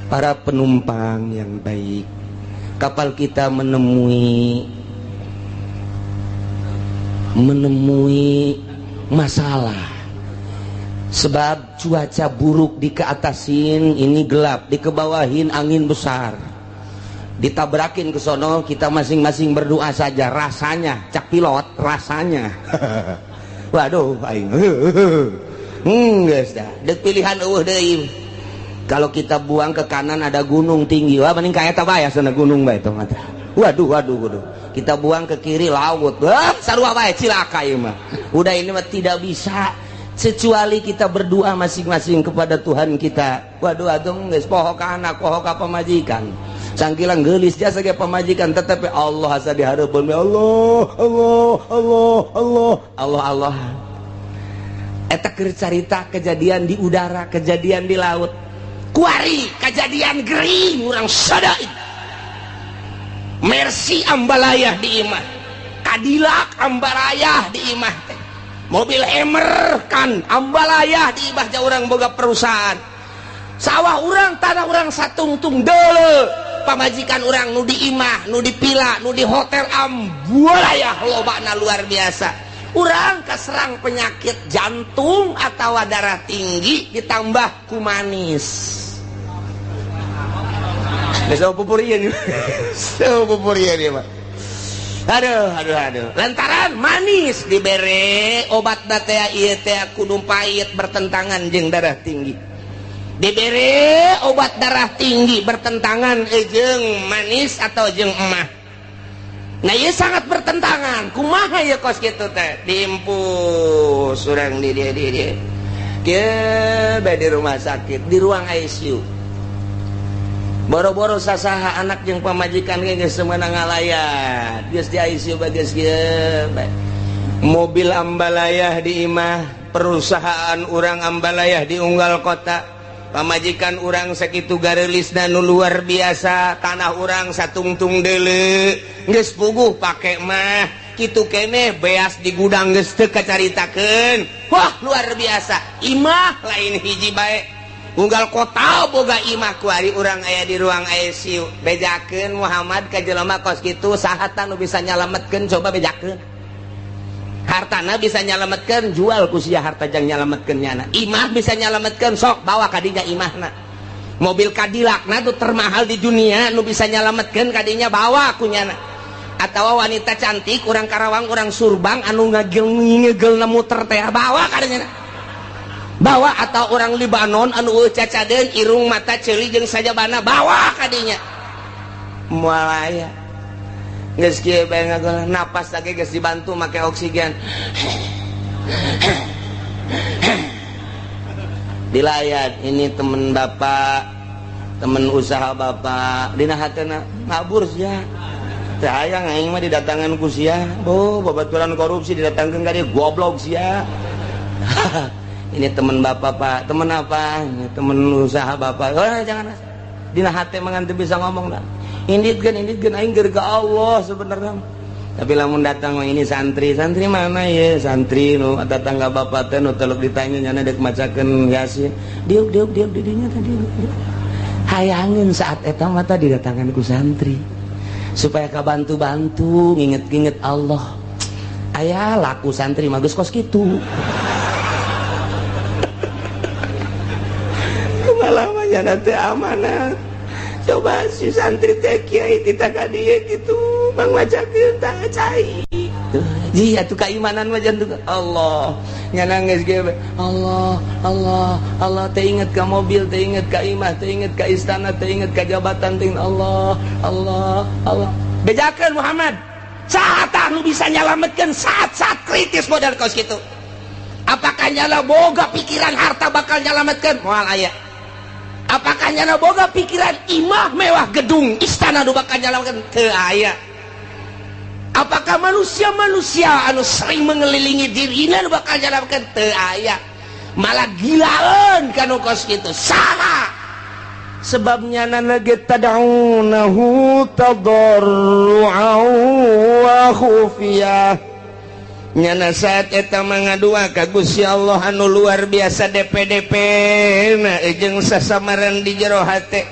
para penumpang yang baik kapal kita menemui masalah sebab cuaca buruk di keatasin ini gelap, di kebawahin angin besar, ditabrakin ke sono, kita masing-masing berdoa saja. Rasanya cak pilot rasanya waduh aing geus dah deuk pilihan eueuh deui. Kalau kita buang ke kanan ada gunung tinggi, wah mending ka eta bae sana gunung bae tong mah. Waduh kita buang ke kiri laut, wah sarua bae cilaka ieu mah. Udah ini mah tidak bisa kecuali kita berdoa masing-masing kepada Tuhan kita. Waduh atung geus poho ka anak, poho ka pamajikan. Sangkilang geulis jasa ge pamajikan tetapi Allah asa dihareupeun Allah Allah Allah Allah Allah Allah. Eta keur carita kejadian di udara, kejadian di laut. Kuari kejadian gering urang sadaid. Mercy ambalayah di imah. Cadillac ambalayah di imah teh. Mobil Hammer kan ambalayah di imah ja urang boga perusahaan. Sawah urang tanah urang satungtung deuleu. Pamajikan urang nu di imah, nu di pila, nu di hotel ambalayah lobana luar biasa. Urang kaserang penyakit jantung atau darah tinggi ditambah ku manis. Geus pupurian. Pupurian ieu mah. Aduh. Lantaran manis dibere obat teh ieu teh kudu pahit bertentangan jeung darah tinggi. Dibere obat darah tinggi bertentangan jeung manis atau jeung emah. Nah ieu sangat bertentangan. Kumaha ya kos kitu teh? Diimpus urang di dia. Kieu bae di rumah sakit, di ruang ICU. Boro-boro sasaha anak jeung pamajikan geus semeunang ngalayat. Geus di ICU bae geus kieu bae. Mobil ambalayah di imah, perusahaan urang ambalayah di unggal kota. Pamajikan urang sakitu gareulisna nu luar biasa, tanah urang satungtung deuleu. Geus puguh pake mah kitu keneh beas di gudang geus teu kacaritakeun. Wah, luar biasa. Imah lain hiji bae. Unggal kota boga imah kuari urang aya di ruang ICU. Bejakeun Muhammad ka jelema kos kitu saha nu bisa nyalametkeun coba bejakeun. Hartana bisa nyalametkeun jual ku sia harta jang nyalametkeun nyana. Imah bisa nyalametkeun sok bawa ka dinya imahna. Mobil Cadillac na tuh termahal di dunia nu bisa nyalametkeun ka dinya bawa ku nyana. Atawa wanita cantik urang Karawang urang Surbang anu ngagel-ngegelna muter teh bawa ka dinya. Bawa atau orang Libanon anu cacadeun irung mata ceuli jeung sajabana bawa ka dinya. Moal aya. Geus kieu bae ngagol napas lagi geus dibantu make oksigen. Dilayat ini temen bapak, temen usaha bapak, dina hatena ngabur sia. Teh hayang aing mah didatangan ku sia. Babaturan korupsi didatangkeun ka dieu goblok sia. Ini teman bapak pak, teman apa? Ini teman usaha bapak. Oh jangan, dina hati mangan teu bisa ngomong dah. Inditkeun aing keur ka Allah sebenarnya. Tapi lamun datang ini santri mana ya? Santri nu datang ka bapak teh nu teluk ditanya nyana deuk macakeun Yasin. Diuk di dinya tadi. Hayangin saat eta mah tadi didatangan ku santri. Supaya kabantu-bantu nginget-nginget Allah. Aya laku santri mah geus kos kitu. Lamanya nanti amanat. Coba si santri teh kiai kita ka dieu kitu mangmacakeun tah cai. Ji atuh keimanan mah jantung Allah. Nyana geus ge Allah teh inget ka mobil, teh inget ka imah, teh inget ka istana, teh inget ka jabatan, teh Allah. Bejakeun Muhammad. Saat nu bisa nyalametkeun saat-saat kritis modal kos kitu. Apakah nyala boga pikiran harta bakal nyalametkeun? Moal aya. Apakah nyana boga pikiran imah mewah gedung istana nu bakal nyalametkeun? Teu aya. Apakah manusia-manusia anu sering mengelilingi dirina bakal nyalametkeun teu aya, malah gilaeun kanu kos kitu saha sebabnya nage tad'unahu tadarru'an wa khufiyah nyana saat eta mangadua ka Gusti Allah anu luar biasa DP-DP na jeung sasamaran di jero hate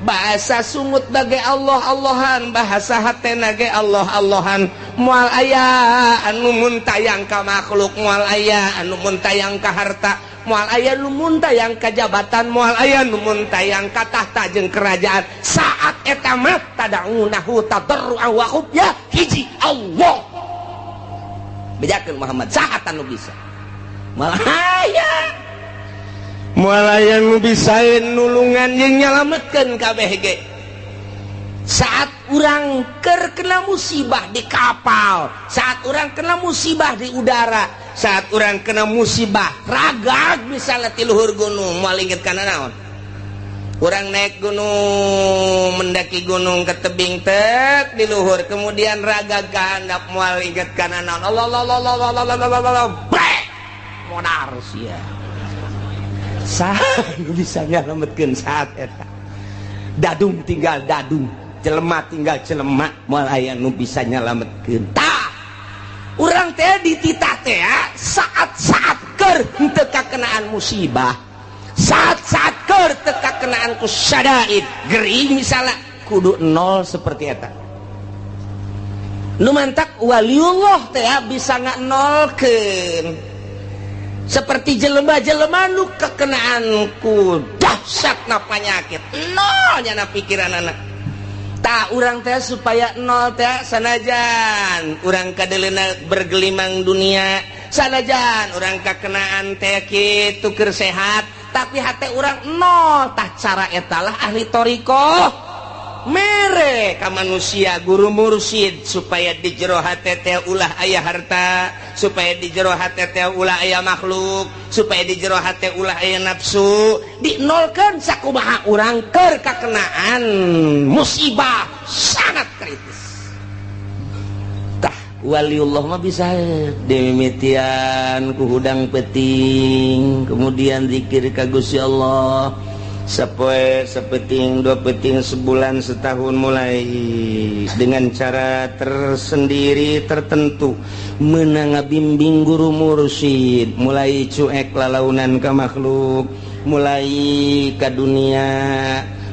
bahasa sumut bage Allah-Allahan bahasa hatena ge Allah-Allahan moal aya anu muntayang ka makhluk moal aya anu muntayang ka harta moal aya nu muntayang ka jabatan moal aya nu muntayang ka tahta jeung kerajaan saat eta mah tad'unahu tadarru'an wa khufyah hiji Allah bejakeun Muhammad saat anu bisa moal aya nu bisa nulungan jeung nyalametkeun kabeh ge saat urang keur kena musibah di kapal saat urang kena musibah di udara saat urang kena musibah ragag misalnya ti luhur gunung moal inget kana naon urang naik gunung mendaki gunung ke tebing tek di luhur kemudian ragag ka handap moal inget kana naon Allah modar sia saha bisa nyalametkeun saat eta dadung tinggal dadung jelema tinggal jelema moal aya nu bisa nyalametkeun tah urang teh dititah teh saat-saat keur teu kakenaan musibah saat-saat keur teu kakenaan ku syadaid gering misalnya kudu nol seperti eta nu mantak waliullah teh bisa nganolkeun seperti jelema-jelema nu kekenaan ku dahsyatna panyakit nol nya pikiran anak tak urang teh supaya nol teh sanajan urang kadeleuna bergelimang dunia sanajan urang kakenaan teh kitu keur sehat tapi hate urang nol tah cara etalah ahli thariqah mere ka manusia guru mursyid supaya di jero hate teh ulah aya harta supaya di jero hate teh ulah aya makhluk supaya di jero hate ulah aya nafsu dinolkeun sakumaha urang keur kakenaan musibah sangat kritis tah waliullah mah bisa dimimitian ku hudang peting kemudian zikir ka Gusti Allah sepoe sepeting dua peting sebulan setahun mulai dengan cara tersendiri tertentu meunang ngabimbing guru mursyid mulai cuek lalaunan ka makhluk mulai ka dunia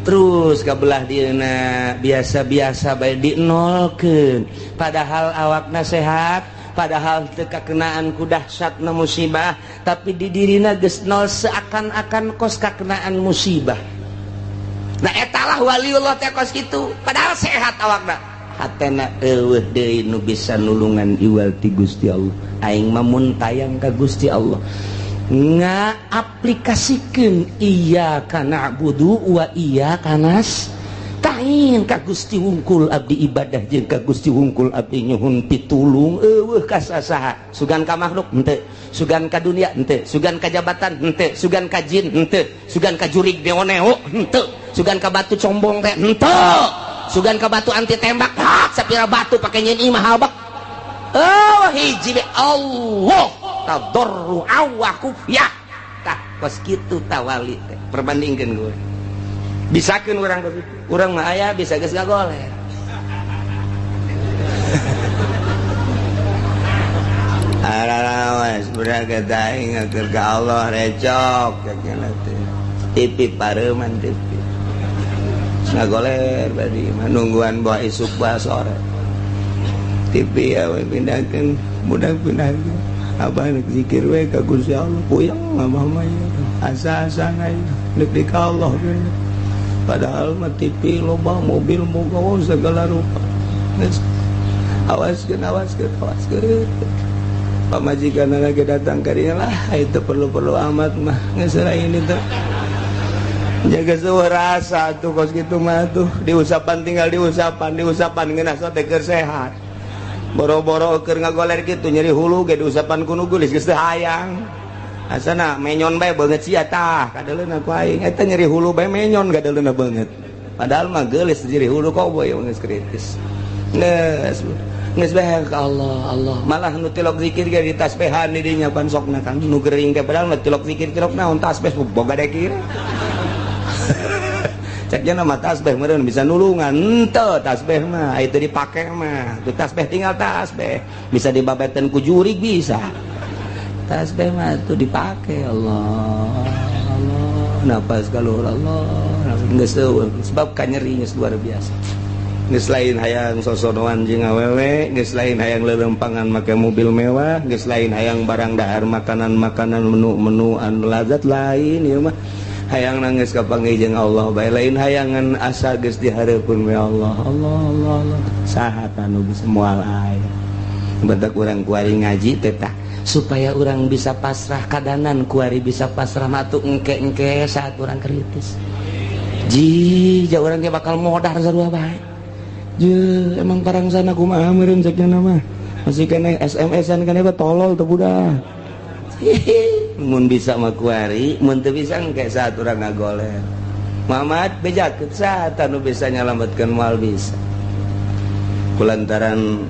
terus ka belah dieuna biasa-biasa bae dinolkeun padahal awakna sehat padahal teu kakenaan ku dahsyatna musibah tapi di dirina geus nol seakan-akan kos kakenaan musibah nah etalah waliullah teh kos kitu padahal sehat awakna hatena eueuh deui nu bisa nulungan iwal ti Gusti Allah aing mah mun tayang ka Gusti Allah ngaaplikasikeun iyyaka na'budu wa iyyaka nasta'in ka Gusti wungkul abdi ibadah jeung ka Gusti wungkul abdi nyuhun pitulung eueuh ka sasaha sugan ka makhluk henteu sugan ka dunia henteu sugan ka jabatan henteu sugan ka jin henteu sugan ka jurig neo-neo henteu sugan ka batu combong teh henteu sugan ka batu anti tembak sapira batu pake nyeun imah habak hiji be Allah tadarru'an wa khufyah tah kos kitu tawali teh perbandingkeun gue bisakeun urang ka kitu urang mah aya bisa geus gagoler arawas buraga daing keur ka Allah recok kakena teh tipi pareuman tipi ngagoler badi nungguan bae isuk bae sore tipi ya we pindahkeun budak pindahkeun abah nek zikir we ka Gusti Allah puyeng mah asa-asa ngai nek di ka Allah padahal mah tipi loba mobil moga segala rupa awaskeun pamajikan lagi datang ka dieu lah itu perlu amat mah geus ini teh jaga sewa rasa tuh kos gitu mah tuh diusapan tinggal diusapan ngeunah teh keur sehat boro-boro keur ngagoler kitu nyeri hulu ge diusapan ku nu geulis geus teu hayang asana menyon bae beungeut sia tah kadaleuna ku aing eta nyeri hulu bae menyon kadaleuna beungeut padahal mah geulis nyeri hulu kok boy geus kritis geus geus bae ka Allah Allah malah nu tilok zikir ge di tasbihan di dinya pan sokna kan nu gering ke padahal nu tilok zikir tilok naon tasbih boga dekir cek nya mah tasbih meureun bisa nulungan henteu tasbih mah itu dipake mah tu tasbih tinggal tasbih bisa dibabeteun ku jurig bisa tasbih mah tu dipake Allah Allah napas galur Allah geus sebab kanyeri geus luar biasa geus lain hayang sosonoan jeung awewe geus lain hayang lelempangan make mobil mewah geus lain hayang barang dahar makanan-makanan menu-menu anu lazat lain ieu mah hayang nangis kapanggih jeung Allah bae lain hayangan asa geus dihareupeun we Allah Allah Allah Allah saha anu bisa moal aya badak urang kuari ngaji teh tah supaya urang bisa pasrah kadanan kuari bisa pasrah matu engke-engke saat urang kritis ji ja urang ge bakal modar sarua bae je emang parang sana kumaha meureun sakna mah masih kena SMS-an kana tolol teu budak mun bisa mah kuari mun teu bisa engke saat urang ngagoler Muhammad bejakeun saat anu bisa nyalametkeun moal bisa kulantaran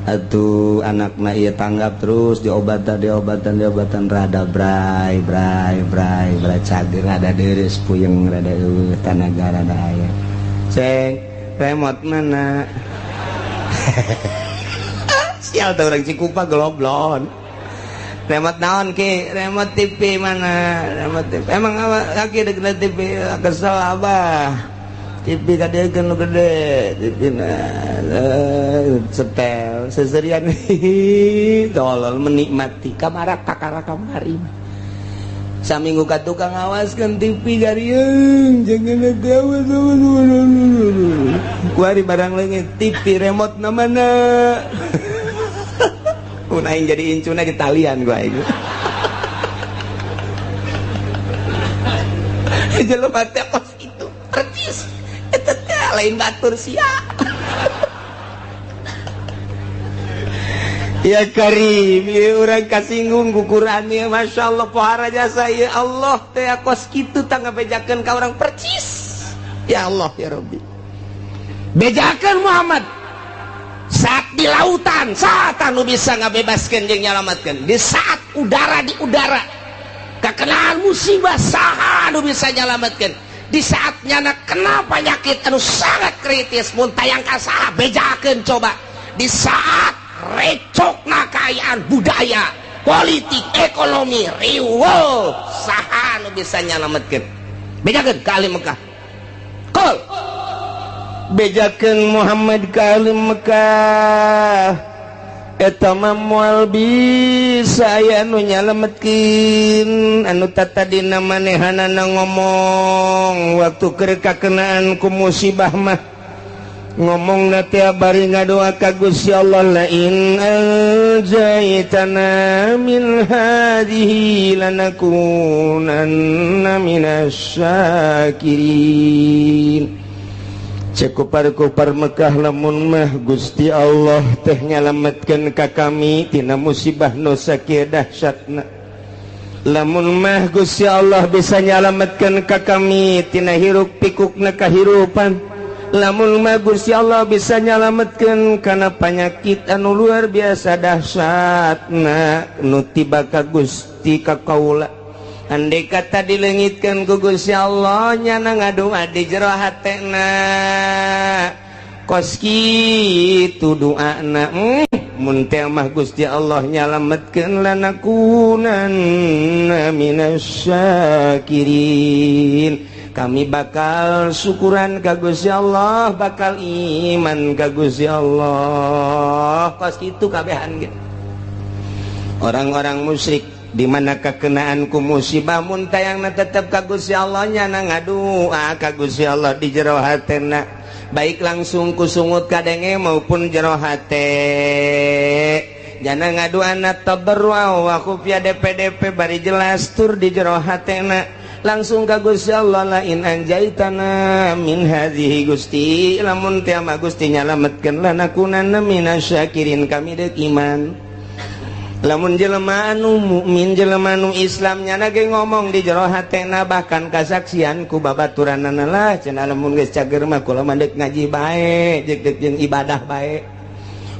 atuh anakna ieu tanggap terus diobatan rada bray cager rada deres puyeng rada tanaga rada aya ceng remote mana sial teh urang Cikupa geloblon remote naon ki remote TV mana remote TV emang laki deket TV kesel abah TV kadegeun nu gede TV na setel seserian tolol menikmati kamara kakara kamari saminggu ka tukang awaskeun TV garieung jangan awas kuari barang leungit TV remote na mana mun aing jadi incuna di talian gua aing jelema teh kos itu percis eta teh lain batur sia ya Karim ya urang kasinggung ku Quran ya masyaallah pohara jasa ya Allah teh kos kitu tangga bejakeun ka urang percis ya Allah ya Rabbi bejakeun Muhammad saat di lautan saat anu bisa ngabebaskeun jeung nyalametkeun di saat udara di udara kakenaan musibah saha anu bisa nyalametkeun di saat nyana kena penyakit anu sangat kritis mun tayang ka saha bejakeun coba di saat recokna kaayaan budaya politik ekonomi riweuh saha anu bisa nyalametkeun bejakeun ka ahli Mekah qul bejakeun Muhammad ka ahli Mekah eta mah moal bisa aya anu nyalametkeun anu tatadina manehanana ngomong waktu keur kakenaan ku musibah mah ngomongna teh bari ngadoa ka Gusti Allah la in anjaitana min hadhihi lanakunanna minasyakirin cek kupar Mekah lamun mah Gusti Allah teh nyalametkeun ka kami tina musibah nu sakieu dahsyatna lamun mah Gusti Allah bisa nyalametkeun ka kami tina hiruk pikukna kahirupan lamun mah Gusti Allah bisa nyalametkeun kana penyakit anu luar biasa dahsyatna nu tiba ka Gusti ka kaula andai kata dileungitkeun ku Gusti Allah nyana ngadoa di jero hatena kos kitu doana mun teh mah Gusti Allah nyalametkeun lanakunanna minasyakirin kami bakal syukuran ka Gusti Allah bakal iman ka Gusti Allah kos kitu kabehan gitu orang-orang musyrik di mana kekenaanku musibah mun tayangna tetep ka Gusti Allah nyana ngadoa ka Gusti Allah di jero hatena baik langsung kusungut kadenge maupun jero hate jana ngadoana tabarrua wa khufya DP bari jelas tur di jero hatena langsung ka Gusti Allah la in anjaitana min hadhihi Gusti lamun teh mah Gusti nyalametkeun lanakunanna minasyakirin kami deuk iman lamun jelema anu mukmin jelema anu Islam nyana ge ngomong di jero hatena bahkan kasaksian ku babaturanana lah cenah lamun geus cager mah kula mandek ngaji bae jeung ibadah bae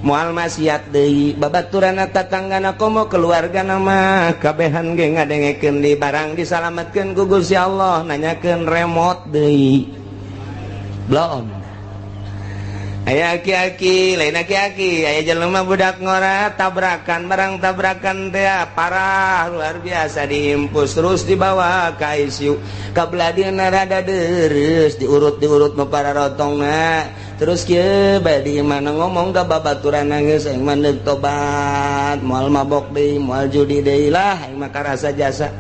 moal maksiat deui babaturanna tatanggana komo keluarga nama kabehan ge ngadengekeun di barang disalametkeun ku Gusti Allah nanyakeun remote deui belum aya aki-aki lain aki-aki aya jelema budak ngora tabrakan barang tabrakan teh parah luar biasa diimpus terus dibawa ka ICU kabladina rada deres diurut-diurut nu para rotongna terus kieu bade mana ngomong ka babaturan geus aing mah neuk tobat moal mabok deui moal judi deui lah aing mah karasa jasa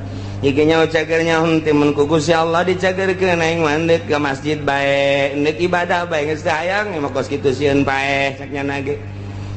iki nyaho cagernya henteu mun ku Gusti Allah dicagerkeun aing mandek ke masjid bae neuk ibadah bae geus hayang mah kos kitu sieun paeh saknyana ge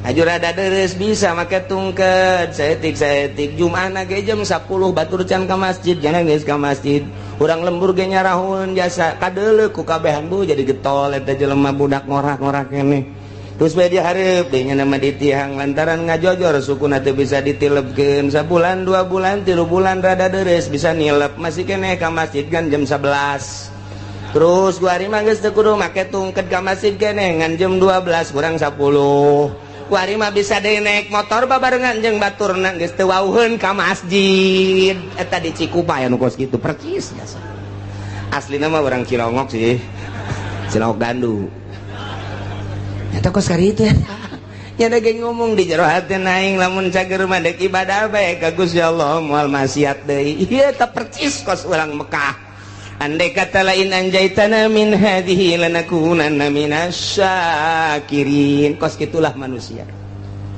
aju rada deres bisa make tungket saeutik Jumaahna ge jam 10 batur can ka masjid jangan geus ka masjid urang lembur ge nyarahun jasa kadeuleu ku kabehan bu jadi getol eta jelema budak ngorak-ngorak keneh terus bae dia hareup deui nya nama ditihang lantaran ngajojor sukuna teu bisa ditilebkeun sabulan 2 bulan 3 bulan rada deres bisa nilep masih keneh ka masjid kan jam 11 terus gua hari mah geus teu kudu make tungket ka masjid keneh ngan jam 12 kurang 10 gua hari mah bisa deui naik motor babarengan jeung baturna geus teu wauheun ka masjid eta di Cikupa aya nu kos kitu percis jasa aslina mah urang Cilongok sih Cilongok Gandu eta kos kari itu nya da ge ngomong di jero hati aing lamun cager mah dek ibadah bae ka Gusti Allah moal maksiat deui ieu teh percis kos urang Mekah andai kata lain anjaitana min hadhihi lanakunanna minasyakirin kos kitulah manusia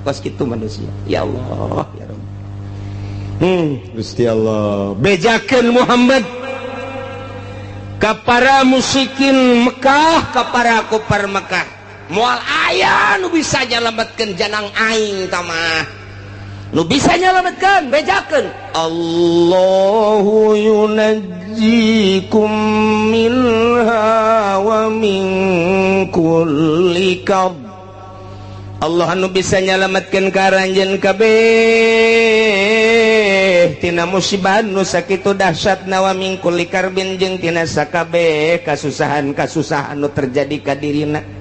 kos kitu manusia ya Allah ya Rabb
Gusti Allah
bejakeun Muhammad ka para musyrikin Mekah ka para kufar Mekah moal aya nu bisa nyalametkeun janang aing tamah nu bisa nyalametkeun bejakeun Allahu yunajjikum minha wa min kulli kab Allah nu bisa nyalametkeun ka ranjeun kabeh tina musibah nu sakitu dahsyatna wa min kulli karbin jeung tina sakabeh kasusahan nu terjadi ka dirina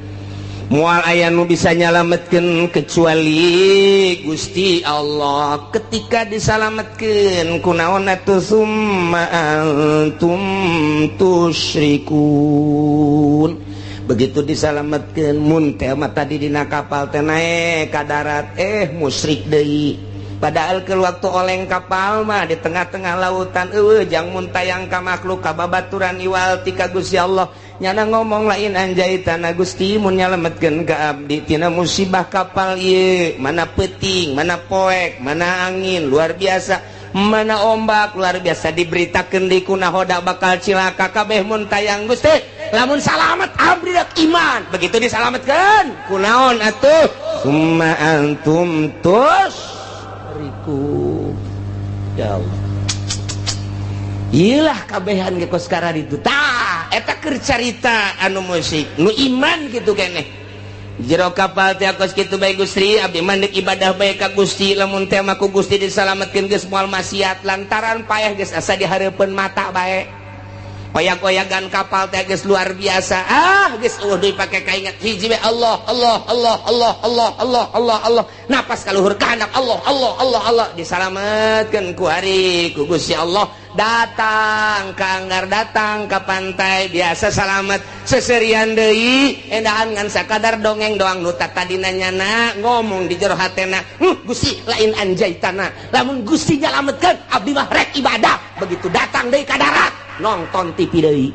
moal aya nu bisa nyalametkeun kecuali Gusti Allah ketika disalametkeun kunaon atuh summa antum tusyrikun begitu disalametkeun mun teh mah tadi dina kapal teh naek ka darat musyrik deui padahal ke waktu oleng kapal mah di tengah-tengah lautan jang mun tayang ka makhluk ka babaturan iwal ti ka Gusti Allah nyana ngomong lain anjaitana Gusti mun nyalametkeun ka abdi tina musibah kapal ieu mana peuting mana poek mana angin luar biasa mana ombak luar biasa diberitakeun di kunahoda bakal cilaka kabeh mun tayang Gusti lamun salamet abdi dak iman begitu disalametkeun kunaon atuh summa antum tusyrikun ya Allah iyalah kabehan ge kos kara ditu tah eta keur carita anu musik nu iman kitu keneh jero kapal teh kos kitu bae Gusti abdi mandek ibadah bae ka Gusti lamun teh mah ku Gusti disalametkeun geus moal maksiat lantaran payah geus asa dihareupeun mata bae oyak-oyagan kapal teh geus luar biasa geus deui pake kaingat hiji bae Allah napas kaluhur kahandap Allah disalametkeun ku hari ku Gusti Allah datang ka anggar datang ka pantai biasa salamet seserian deui endahan ngan sakadar dongeng doang nu tadina nyana ngomong di jero hatena Gusti lain anjaitana lamun Gusti nyalametkeun abdi mah rek ibadah begitu datang deui ka darat nonton TV deui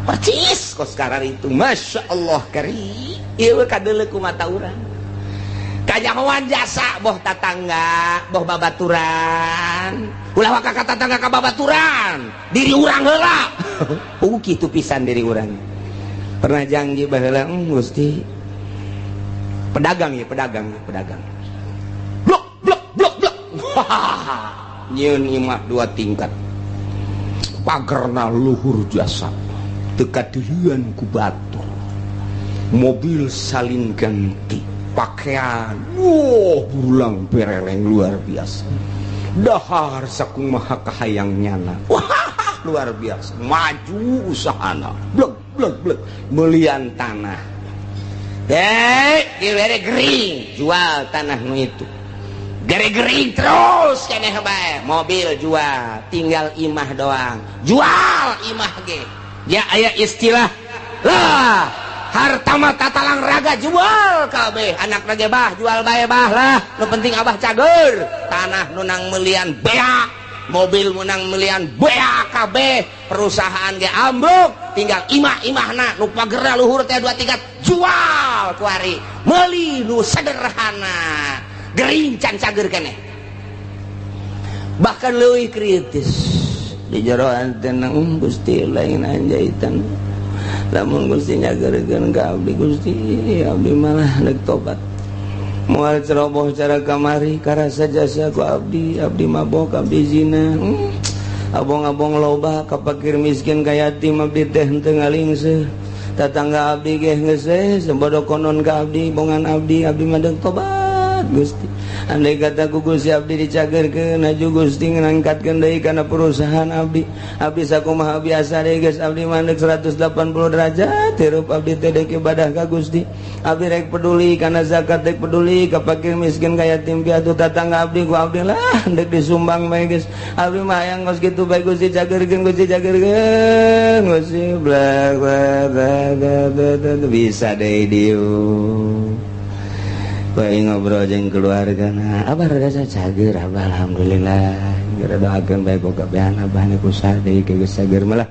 percis kos karar itu Masya Allah kari ieu kadeuleu ku mata urang kajangoan jasa boh tatangga boh babaturan ulah waka tetangga ka babaturan diri urang heula kitu pisan diri urang pernah janji baheula Gusti pedagang blok nyieun imah 2 tingkat pagerna luhur jasa teka dirian ku batu mobil salin ganti pakaian burulang pereleng luar biasa dahar sakumaha kahayang nyana luar biasa maju usahana blek melian tanah gering jual tanah nu itu gering terus keneh bae mobil jual tinggal imah doang jual imah ge ya aya istilah lah harta mah tatalang raga jual kabeh anak rage bah jual bae bah lah nu penting abah cager tanah nu nang melian beak mobil menang melian beak kabeh perusahaan ge ambruk tinggal imah-imahna nu pagera luhur teh 2 tingkat jual kuari meuli nu sederhana gering can cager keneh bahkan leuwih kritis di jero anteun Gusti lain anjaitan lamun Gusti nyageurkeun ka abdi Gusti abdi malah neuk tobat moal ceroboh cara kamari karasa jasa ku abdi mabok abdi zina abong-abong loba ka fakir miskin ka yatim abdi teh henteu ngalingseuh tatangga abdi ge geus sebodo konon ka abdi bongan abdi mah deuk tobat Gusti andai kata ku Gusti abdi dicagerkeun aju Gusti ngangkatkeun deui kana perusahaan abdi sakumaha biasa deui geus abdi mandeg 180 derajat hirup abdi teh deuk ibadah ka Gusti abdi rek peduli kana zakat rek peduli ka fakir miskin ka yatim piatu tatangga abdi ku abdi lah deuk disumbang bae geus abdi mah hayang geus kitu bae Gusti cagerkeun Gusti blak bisa deui dieu bae ngobrol jeung keluargana abah rada cager abah alhamdulillah geura doakeun bae ku kabehan abah nih kusah deui geus cager malah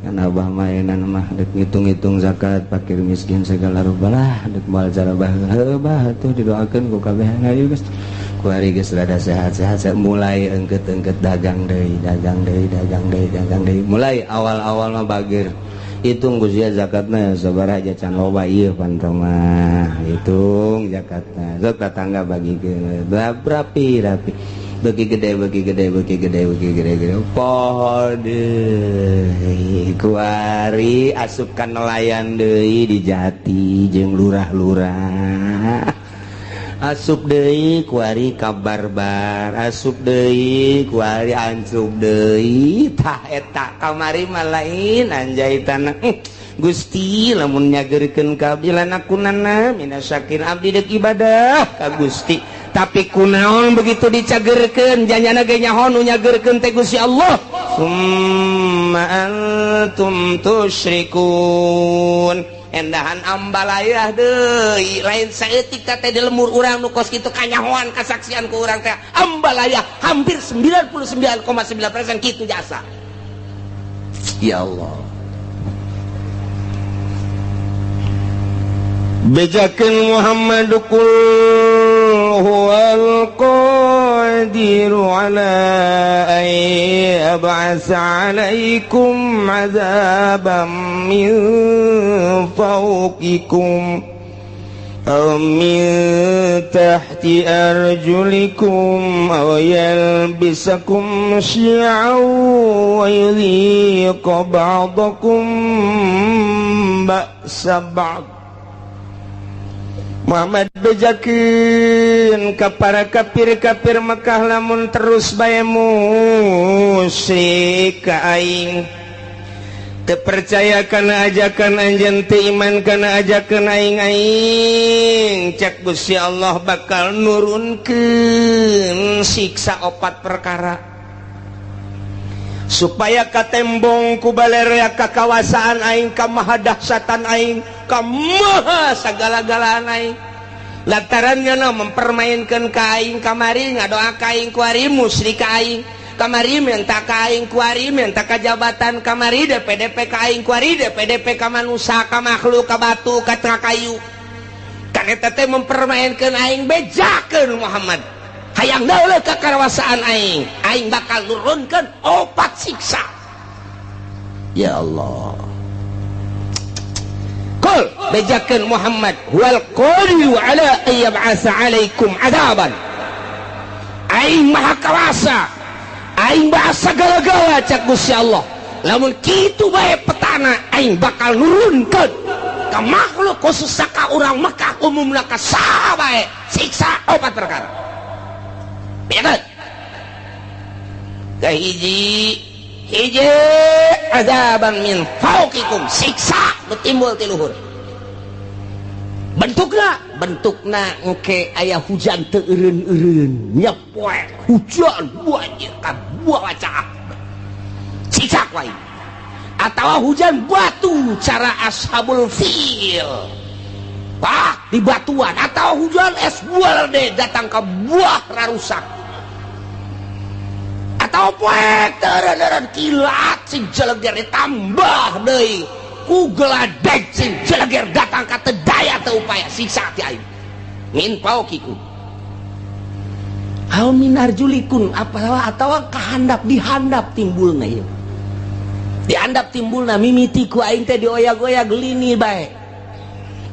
kan abah mah eunana mah deuk ngitung-ngitung zakat fakir miskin segala rupa lah deuk moal cara bah atuh didoakeun ku kabehan ayo geus kuari geus rada sehat-sehat mulai engkeut-engkeut dagang deui mulai awal-awal mah bager hitung Gusti zakatna sabaraha aja can loba ieu pantau mah hitung zakatna sok tatangga bagikeun rapi bagi gede poho deui kuari asupkan nelayan deui di Jati jeung lurah-lurah asup deui kuari kabarbar asup deui kuari ancup deui tah eta kamari mah lain anjaitanna Gusti lamun nyageurkeun ka abdi lanakunana minasyakin abdi deuk ibadah ka Gusti tapi kunaon begitu dicageurkeun janjana ge nyaho nu nyageurkeun teh Gusti Allah summa antum tusyrikun endahan ambalayah deui lain saeutik teh di lemur urang nu kos kitu kanyahoan kasaksian ku urang teh ambalayah hampir 99,9% kitu jasa ya Allah bejakeun Muhammad qul huwal qadiru ala ay ab'asa alaikum azaban min fawqikum aw min tahti arjulikum aw yalbisakum syi'an wa yudhiqa ba'dakum ba'sa ba'd Muhammad bejakeun ka para kafir-kafir Mekah lamun terus bae musyrik ka aing teu percaya kana ajakan anjeun teu iman kana ajakan aing cek Gusti Allah bakal nurunkeun siksa 4 perkara supaya katembong ku balerea kakawasaan aing ka maha dahsyatan aing ka maha sagala-galaan aing lantaran nya mempermainkan ka aing kamari ngadoa ka aing kuari musyrik ka aing kamari minta ka aing kuari minta ka jabatan kamari DPDP ka aing kuari DPDP ka manusia ka makhluk ka batu ka kayu kan eta teh mempermainkan aing bejakeun Muhammad hayang dauleuh ka karawasaan aing bakal nurunkeun 4 siksa ya Allah qul bejakeun Muhammad wal qadiru ala ayyab'asa alaikum adaban aing maha kawasa aing bahasa gala-gala cak Gusti Allah lamun kitu bae petana aing bakal nurunkeun ka makhluk khusus ka urang Mekah umumna ka saha bae siksa 4 perkara bener kahiji azaban min fauqikum siksa betimbul ti luhur bentukna engke aya hujan teu eureun-eureun nya poe hujan banjir ka buaca cicak wae atawa hujan batu cara ashabul fil di batuan atau hujan es buah deh datang ke buah rarusak atau poe teureun kilat si jeleger ditambah deui ku geladeg si jeleger datang ka teu daya teu upaya siksa ti aing min pau kiku hal minar julikun atawa kahandap dihandap timbulna ieu dihandap timbulna mimiti ku aing teh dioyag-oyag lini bae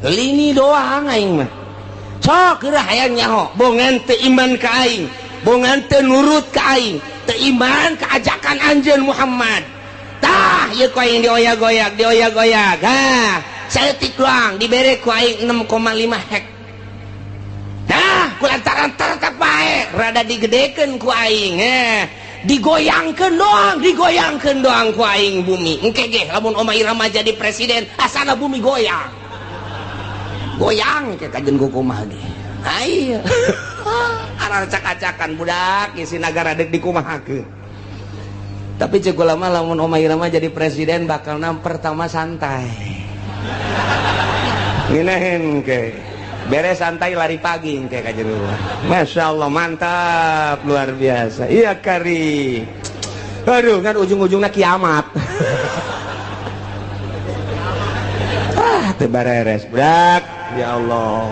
lini doang aing mah sok geura hayang nyaho bongan teu iman ka aing bongan teu nurut ka aing teu iman ka ajakan anjeun Muhammad tah ieu ku aing dioyag-oyag ha saeutik doang dibere ku aing 6,5 hek nah kulantaran tertek bae rada digedekeun ku aing digoyangkeun doang ku aing bumi engke ge lamun Oma Irama jadi presiden asana bumi goyang ke kajen kumaha ge aya arah acak-acakan budak isi nagara dek dikumahakeun tapi ceuk lama lamun Oma Irama jadi presiden bakalna pertama santai nginahin ke beres santai lari pagi ke kajen luar Masya Allah mantap luar biasa iya kari aduh kan ujung-ujungnya kiamat tebareres budak ya Allah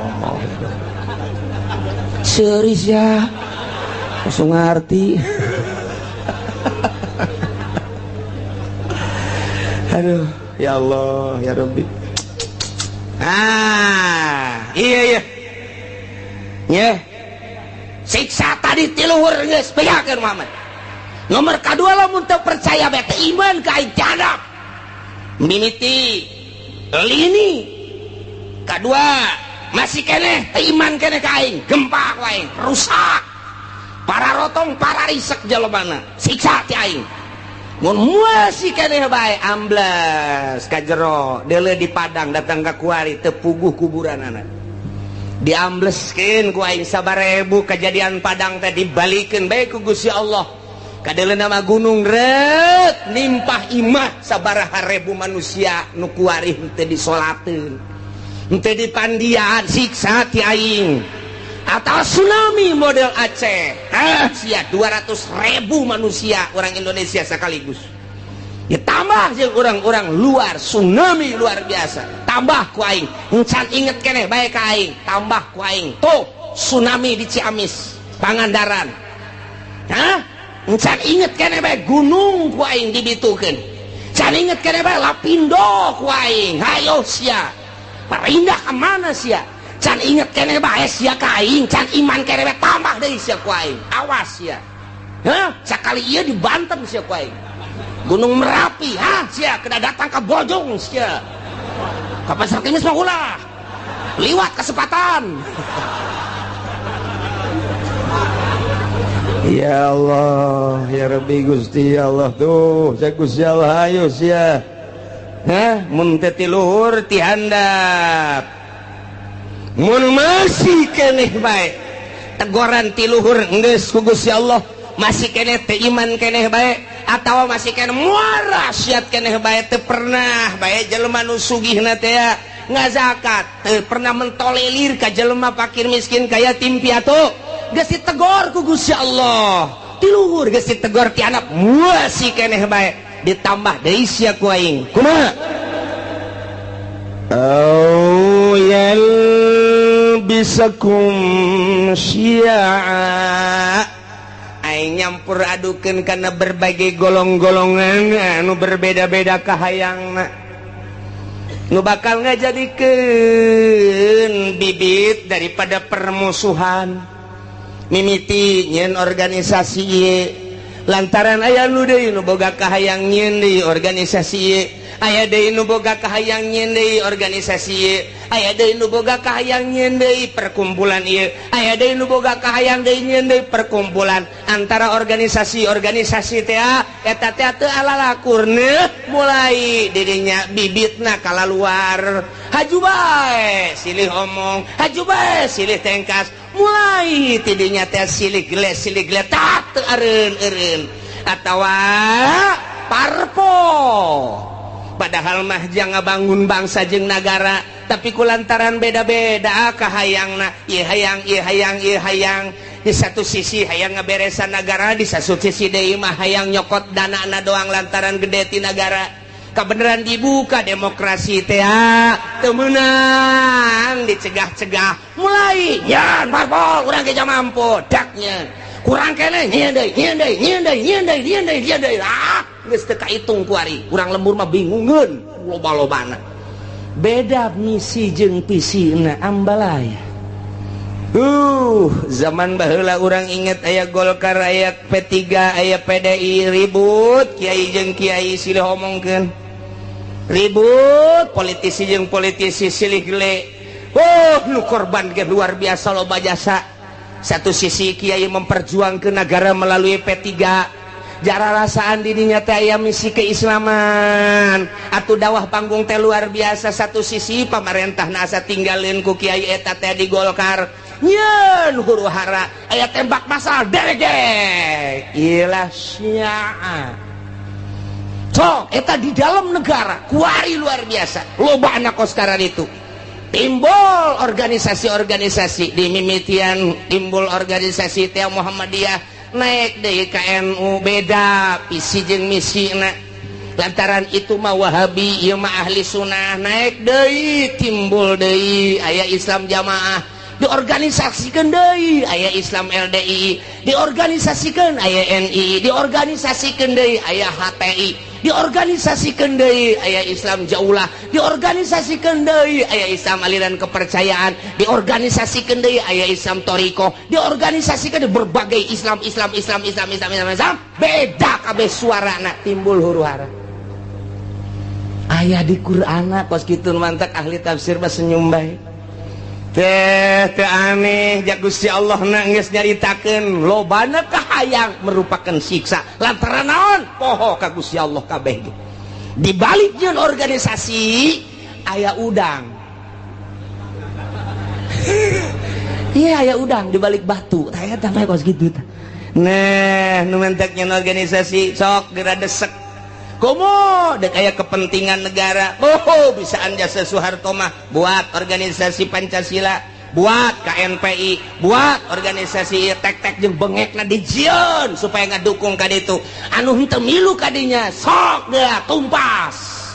serius ya langsung ngerti aduh ya Allah ya Rabbi iya siksa tadi tiluhur geus bejakeun Muhammad nomor kadua lamun teu percaya bae teu iman ka aing cadap mimiti lini kadua masih keneh iman keneh ka aing gempa ku aing rusak para rotong para risek jelebana siksa ti aing mun masih keneh bae amblas ka jero deuleu di padang datang ka kuari teu puguh kuburanana diambleskeun ku aing 1000 kejadian padang teh dibalikeun bae ku Gusti Allah kadeuleu nama gunung rek nimpah imah sabaraha ribu manusia nu kuari teu disolateun teu dipandian siksa ti aing atau tsunami model Aceh sia 200.000 manusia orang Indonesia sekaligus ditambah jeung orang-orang luar tsunami luar biasa tambah ku aing encan inget keneh bae ka aing tambah ku aing tuh tsunami di Ciamis Pangandaran encan inget keneh bae gunung ku aing dibitukeun can inget keneh bae Lapindo ku aing hayo sia parindah ka mana sia can inget keneh bae sia ka aing can iman keneh bae tambah deui sia ku aing awas sia sakali ieu di Banten sia ku aing Gunung Merapi sia kena datang ke Bojong sia ka Pasar Kemis mah ulah liwat kesempatan ya Allah ya Rabbi Gusti Allah tuh saya Gusti Allah ayo sia mun teh ti luhur ti handap mun masih keneh bae teguran ti luhur geus ku Gusti Allah masih keneh teu iman keneh bae atawa masih keneh muara siat keneh bae teu pernah bae jelema nu sugihna teh ngazakat teu pernah mentolelir ka jelema fakir miskin ka yatim piatu geus ditegor ku Gusti Allah ti luhur geus ditegor ti anak masih keneh bae ditambah deui sia ku aing kumaha au yalbisakum syi'a aing nyampur adukeun kana berbagai golong-golongan anu berbeda-beda kahayangna nu bakal ngajadikeun bibit daripada permusuhan mimiti nyeun organisasi ieu lantaran aya nu deui nu boga kahayang nyieun deui organisasi ieu, aya deui nu boga kahayang nyieun deui organisasi ieu, aya deui nu boga kahayang nyieun deui perkumpulan ieu, aya deui nu boga kahayang deui nyieun deui perkumpulan. Antara organisasi teh eta teh teu alalakurna mulai dirinya bibitna kalaluar, haju bae silih omong, haju bae silih tengkas, mulai tidinya teh silih gele tak teu eureun atawa parpo. Padahal mah jang ngabangun bangsa jeung nagara, tapi kulantaran beda-beda kahayangna, ieu hayang di satu sisi hayang ngaberesan negara, di satu sisi deui mah hayang nyokot danana doang lantaran gede ti negara. Kabeneran dibuka demokrasi teh teu meunang dicegah-cegah, mulai nyan parpol urang ge mampu daknya kurang kene nyieun deui geus teu kahitung ku ari urang lembur mah bingungeun loba-lobana. Beda misi jeung visina ambalaya. Zaman baheula urang inget aya Golkar, aya P3, aya PDI ribut kiai jeung kiai silih omongkeun. Ribut politisi jeung politisi silih gele. Nu korban ge luar biasa loba jasa. Satu sisi kiai memperjuangkeun negara melalui P3. Jara rasaan dirinya teh aya misi keislaman. Atuh dakwah panggung teh luar biasa. Satu sisi pamarentahna asa tinggalin ku kiai eta teh di Golkar. Nyeun huru hara aya tembak masal derege ilah syiah. Sok eta di dalam negara kuari luar biasa loba anak koskaran itu. Timbul organisasi-organisasi di mimitian, timbul organisasi teh Muhammadiyah, naik deui ka NU, beda visi jeung misina. Lantaran itu mah Wahabi, ieu mah ahli sunnah, naik deui, timbul deui aya Islam Jamaah, diorganisasikan deui aya Islam LDI, diorganisasikan aya NI, diorganisasikan deui aya HTI, diorganisasikan deui aya Islam Jaulah, diorganisasikan deui aya Islam aliran kepercayaan, diorganisasikan deui aya Islam Toriko, diorganisasikan berbagai Islam, beda kabeh suarana timbul huru-hara. Aya di Qur'ana kos kitu mantak ahli tafsir mah senyum bae. Teh aneh jak Gusti Allah na geus nyaritakeun lobana kahayang merupakan siksa lantaran naon poho ka Gusti Allah kabeh. Di balik jeung organisasi aya udang. Iya aya udang di balik batu. Tah eta mah kos kitu tah. Nah, nu mentek nyen organisasi sok diradesek. Komo dek aya kepentingan negara. Bisaan jasa Soeharto mah buat organisasi Pancasila, buat KNPI, buat organisasi tek-tek jeung bengekna dijieun supaya ngadukung ka ditu. Anu henteu milu kadinya sok dea tumpas.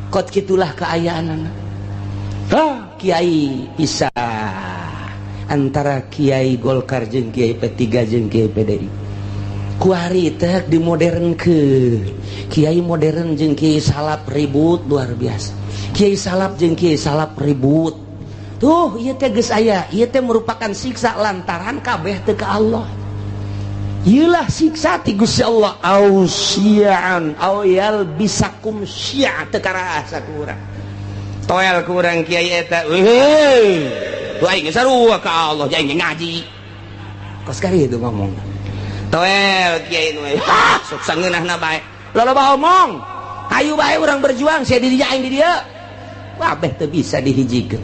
Kot kitulah kaayaanana. Kiai pisah antara Kiai Golkar jeung Kiai P3 jeung Kiai PDI. Kuari teh dimodernkeun. Kiai modern jeung Kiai Salap ribut luar biasa. Kiai Salap jeung Kiai Salap ribut. Tuh ieu teh geus aya, ieu teh merupakan siksa lantaran kabeh teu ka Allah. Ieulah siksa ti Gusti Allah. Ausiaan au yalbisakum syi'a teu karasa ku urang. Toel ku urang kiai eta. Tuh aing sarua ka Allah, jeung ngaji. Kos kari itu ngomong. Toel kiai nu sok sangeunahna bae. Loba omong. Hayu bae urang berjuang sia di dinya aing di dieu. Kabeh teu bisa dihijikeun.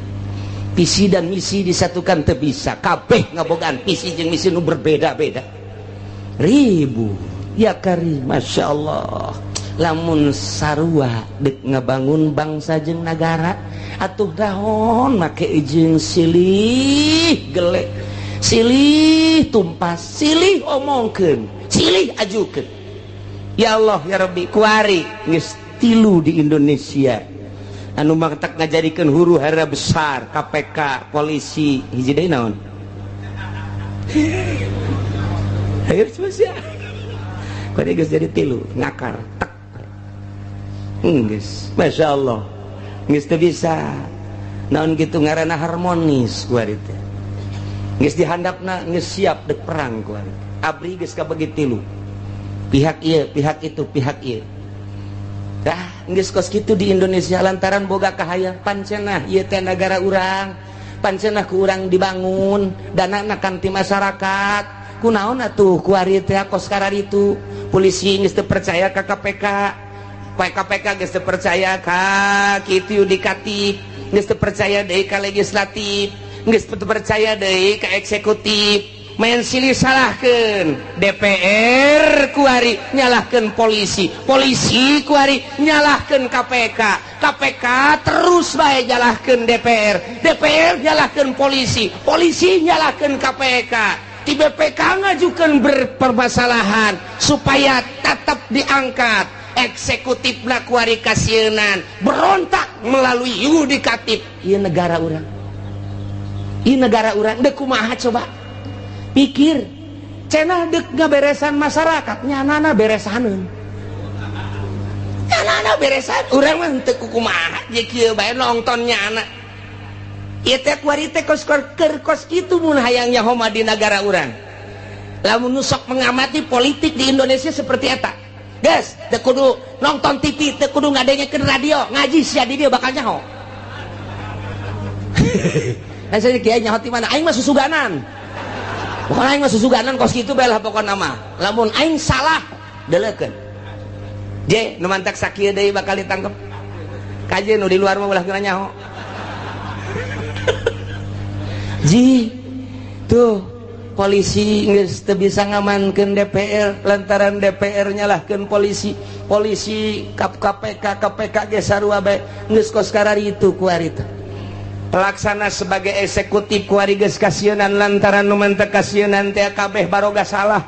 Visi dan misi disatukan teu bisa. Kabeh ngabogaan visi jeung misi nu berbeda-beda. Ribu. Ya karim, masyaallah. Lamun sarua dek ngabangun bangsa jeung nagara, atuh daon make jeung silih gelek. Silih tumpas, silih omongkeun, silih ajukeun. Ya Allah ya Rabbi, kuari geus 3 di Indonesia anu matak ngajadikeun huru-hara besar, KPK, polisi, hiji deui naon? Hayu sia. Kuari geus jadi 3 ngakar tek. Geus, masyaallah. Geus teu bisa. Naon kitu ngaranna harmonis kuari teh. Geus dihandapna geus siap dek perang kuari. Abri geus kabagi 3. pihak iya pihak itu pihak iya. Geus kos kitu di Indonesia lantaran boga kahayang pancenah ieu teh negara urang, pancenah ku urang dibangun, danana kan ti masyarakat. Kunaon atuh ku ari teh kos kararitu polisi geus teu percaya ka KPK, KPK geus teu percaya ka kitu yudikatif, geus teu percaya deui ka legislatif, geus teu percaya deui ka eksekutif. Main silih salahkeun DPR kuari nyalahkeun polisi, polisi kuari nyalahkeun KPK, KPK terus bae nyalahkeun DPR, DPR nyalahkeun polisi, polisi nyalahkeun KPK. Di BPK ngajukeun berpermasalahan supaya tetap diangkat, eksekutifna kuari kasienan berontak melalui yudikatif. Ieu negara urang, ieu negara urang deuk kumaha coba pikir cenah dek ngaberesan masyarakat nyanana beresaneun, nyanana beresan urang mah teu kumaha je kieu bae nonton nyana ieu teh kuari teh kos kitu mun hayang nyaho di negara urang. Lamun nu sok mengamati politik di Indonesia seperti eta geus teu kudu nonton TV, teu kudu ngadengekeun radio, ngaji sia di dieu bakal nyaho. Asa kieu nyaho ti mana aing mah susuganan. Bukan aing mah susuganan kos kitu bae lah pokona mah. Lamun aing salah deleukeun. Je nu mantak sakieu deui bakal ditangkep. Kaje nu di luar mah ulah kena nyaho. Ji tuh polisi geus teu bisa ngamankeun DPR lantaran DPR nyalahkeun polisi. Polisi KPK ge sarua bae geus kos kararitu ku ari teh. Pelaksana sebagai eksekutif kuari geus kasienan lantaran nu mentek kasienan teh kabeh baroga salah.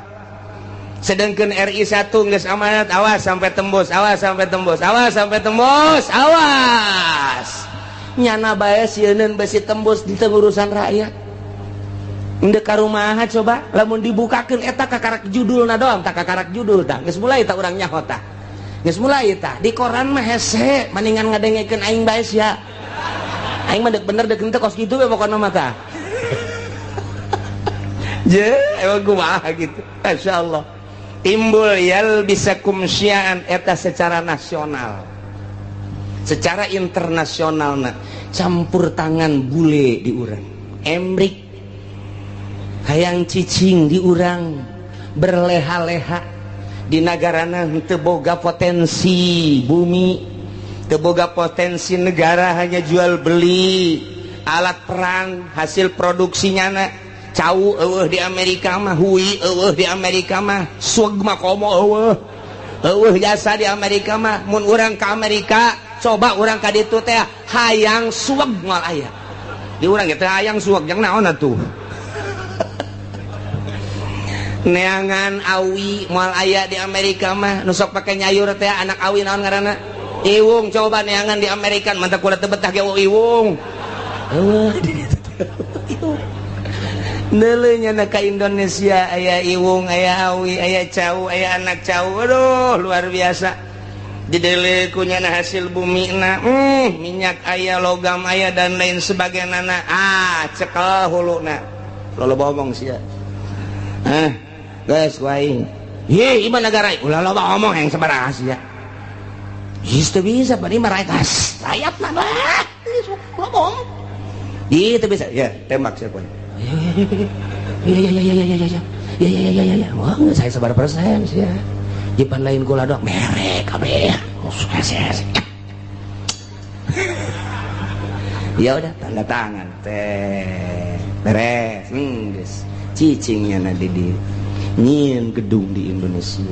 Sedengkeun RI 1 geus amanat awas sampai tembus, awas sampai tembus, awas sampai tembus, awas. Nyana bae sieun besi tembus di urusan rakyat. Endeu karumaha coba lamun dibukakeun eta kakarak judulna doang, tak kakarak judul tah. Geus mulai tah urang nyaho tah. Geus mulai tah di koran mah hese mendingan ngadengekeun aing bae sia. Aing mah bener dek ente kos gitu we pokona mah tah. Je, emang kumaha gitu. Masyaallah. Timbul yalbisakum syi'an eta secara nasional. Secara internasional na campur tangan bule di urang. Emrik hayang cicing di urang berleha-leha di nagarana teu boga potensi bumi. Teboga potensi negara hanya jual beli alat perang hasil produksinya na cau eueuh di Amerika mah hui eueuh di Amerika mah swag mah komo eueuh jasa di Amerika mah mun urang ka Amerika coba urang ka ditu teh hayang swag moal aya di urang teh hayang swag jeung naon atuh neangan awi moal aya di Amerika mah nu sok pake nyayur teh anak awi naon ngaranna Iwung coba neangan di Amerika mantap kulit betah ge iwung. Neuleunya na ka Indonesia aya iwung, aya awi, aya cau, aya anak cau. Aduh luar biasa. Dideuleu ku nya hasil bumi na. Minyak aya, logam aya dan lain sebagainya. Cekel huluna. Loba omong sia. Guys, ku aing. Ye, ieu negara ulah loba omong yang sabaraha sia. Itu bisa, Pak, ini meraikas rakyat mana? Ngomong. Itu bisa, ya tembak siapa? Ya. Wah, saya sebar persen sih ya. Jipan lain gula dong, merek, kabeh. Ya udah, tanda tangan, teh, beres, guys. Cicingnya nanti di nyin gedung di Indonesia,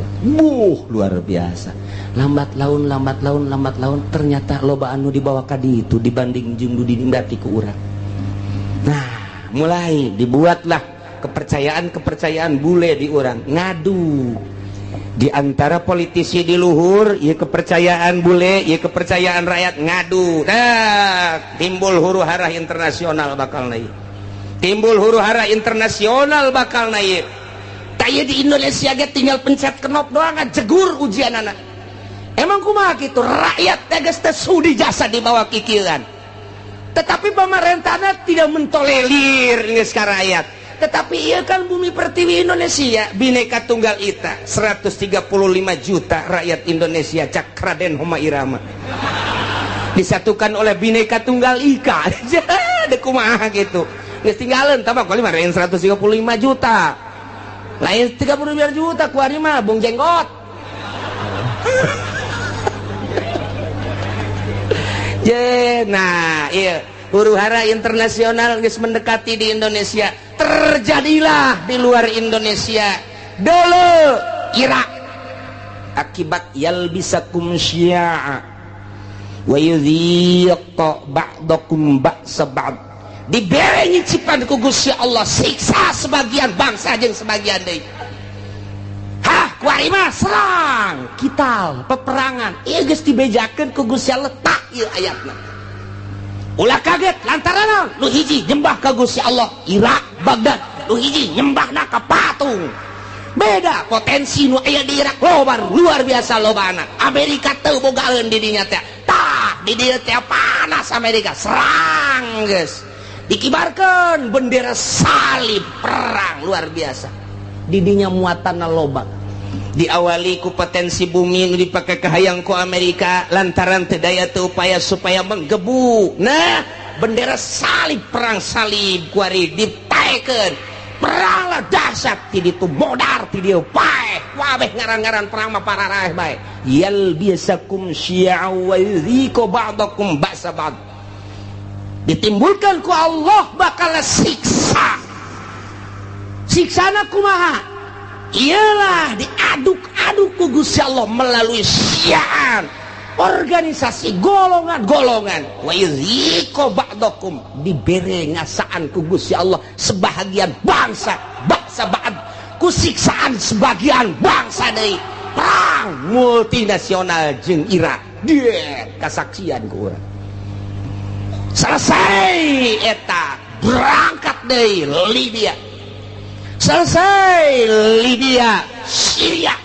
luar biasa. Lambat laun ternyata loba anu dibawa ka ditu dibanding jeung dinimbati ku urang. Nah, mulai dibuatlah kepercayaan bule di urang ngadu di antara politisi di luhur, ieu kepercayaan bule, ieu kepercayaan rakyat ngadu. Timbul huru-hara internasional bakal naik. Timbul huru-hara internasional bakal naik. Taya di Indonesia ge tinggal pencet knop doang jegur ujian anak. Emang kumaha gitu rakyat tegas teh sudi jasa di bawah kikiran. Tetapi pemerintahnya tidak mentolerir geus ka rakyat. tetapi iya kan bumi pertiwi Indonesia Bhinneka Tunggal Ika 135 juta rakyat Indonesia cak Raden Rhoma Irama disatukan oleh Bhinneka Tunggal Ika ada kumaha gitu geus tinggalan tambah kali mah 135 juta lain 35 juta ku ari mah bung jenggot nah iya huru-hara internasional geus mendekati di Indonesia terjadilah di luar Indonesia dulu Irak akibat yalbisakum syi'a wa yudhiqa ba'dakum ba'sa ba'd dibere nyicipan ku Gusti Allah siksa sebagian bangsa jeung sebagian deui kuari mah serang kital peperangan ieu geus dibejakeun ku Gusti Allah tak ieu ayatna ulah kaget lantaran nu hiji nyembah ka Gusti Allah Irak Baghdad nu hiji nyembahna ka patung beda potensi nu aya di Irak loba luar biasa lobana Amerika teu bogaeun di dinya teh tah di dieu teh panas Amerika serang geus dikibarkeun bendera salib perang luar biasa di dinya muatanna loba diawali ku potensi bumi nu dipake kahayang ku Amerika lantaran teu daya teu upaya supaya menggebu nah bendera salib perang salib kuari dipaekeun perang lah dahsyat ti ditu modar ti dieu pae wabeh ngaran-ngaran perang mah pararaeh bae yalbisakum syi'a wa yudhiqa ba'dakum ba'sa ba'd ditimbulkan ku Allah bakal siksa siksana kumaha ialah diaduk-aduk ku Gusti Allah melalui syi'an organisasi golongan-golongan wa yudhiqa ba'dakum dibere ngasaan ku Gusti Allah sebahagian bangsa bangsa ba'd ku siksaan sebagian bangsa deui perang multinasional jeung Irak dia kasaksian ku urang selesai eta berangkat deui Libya selesai Libya Syria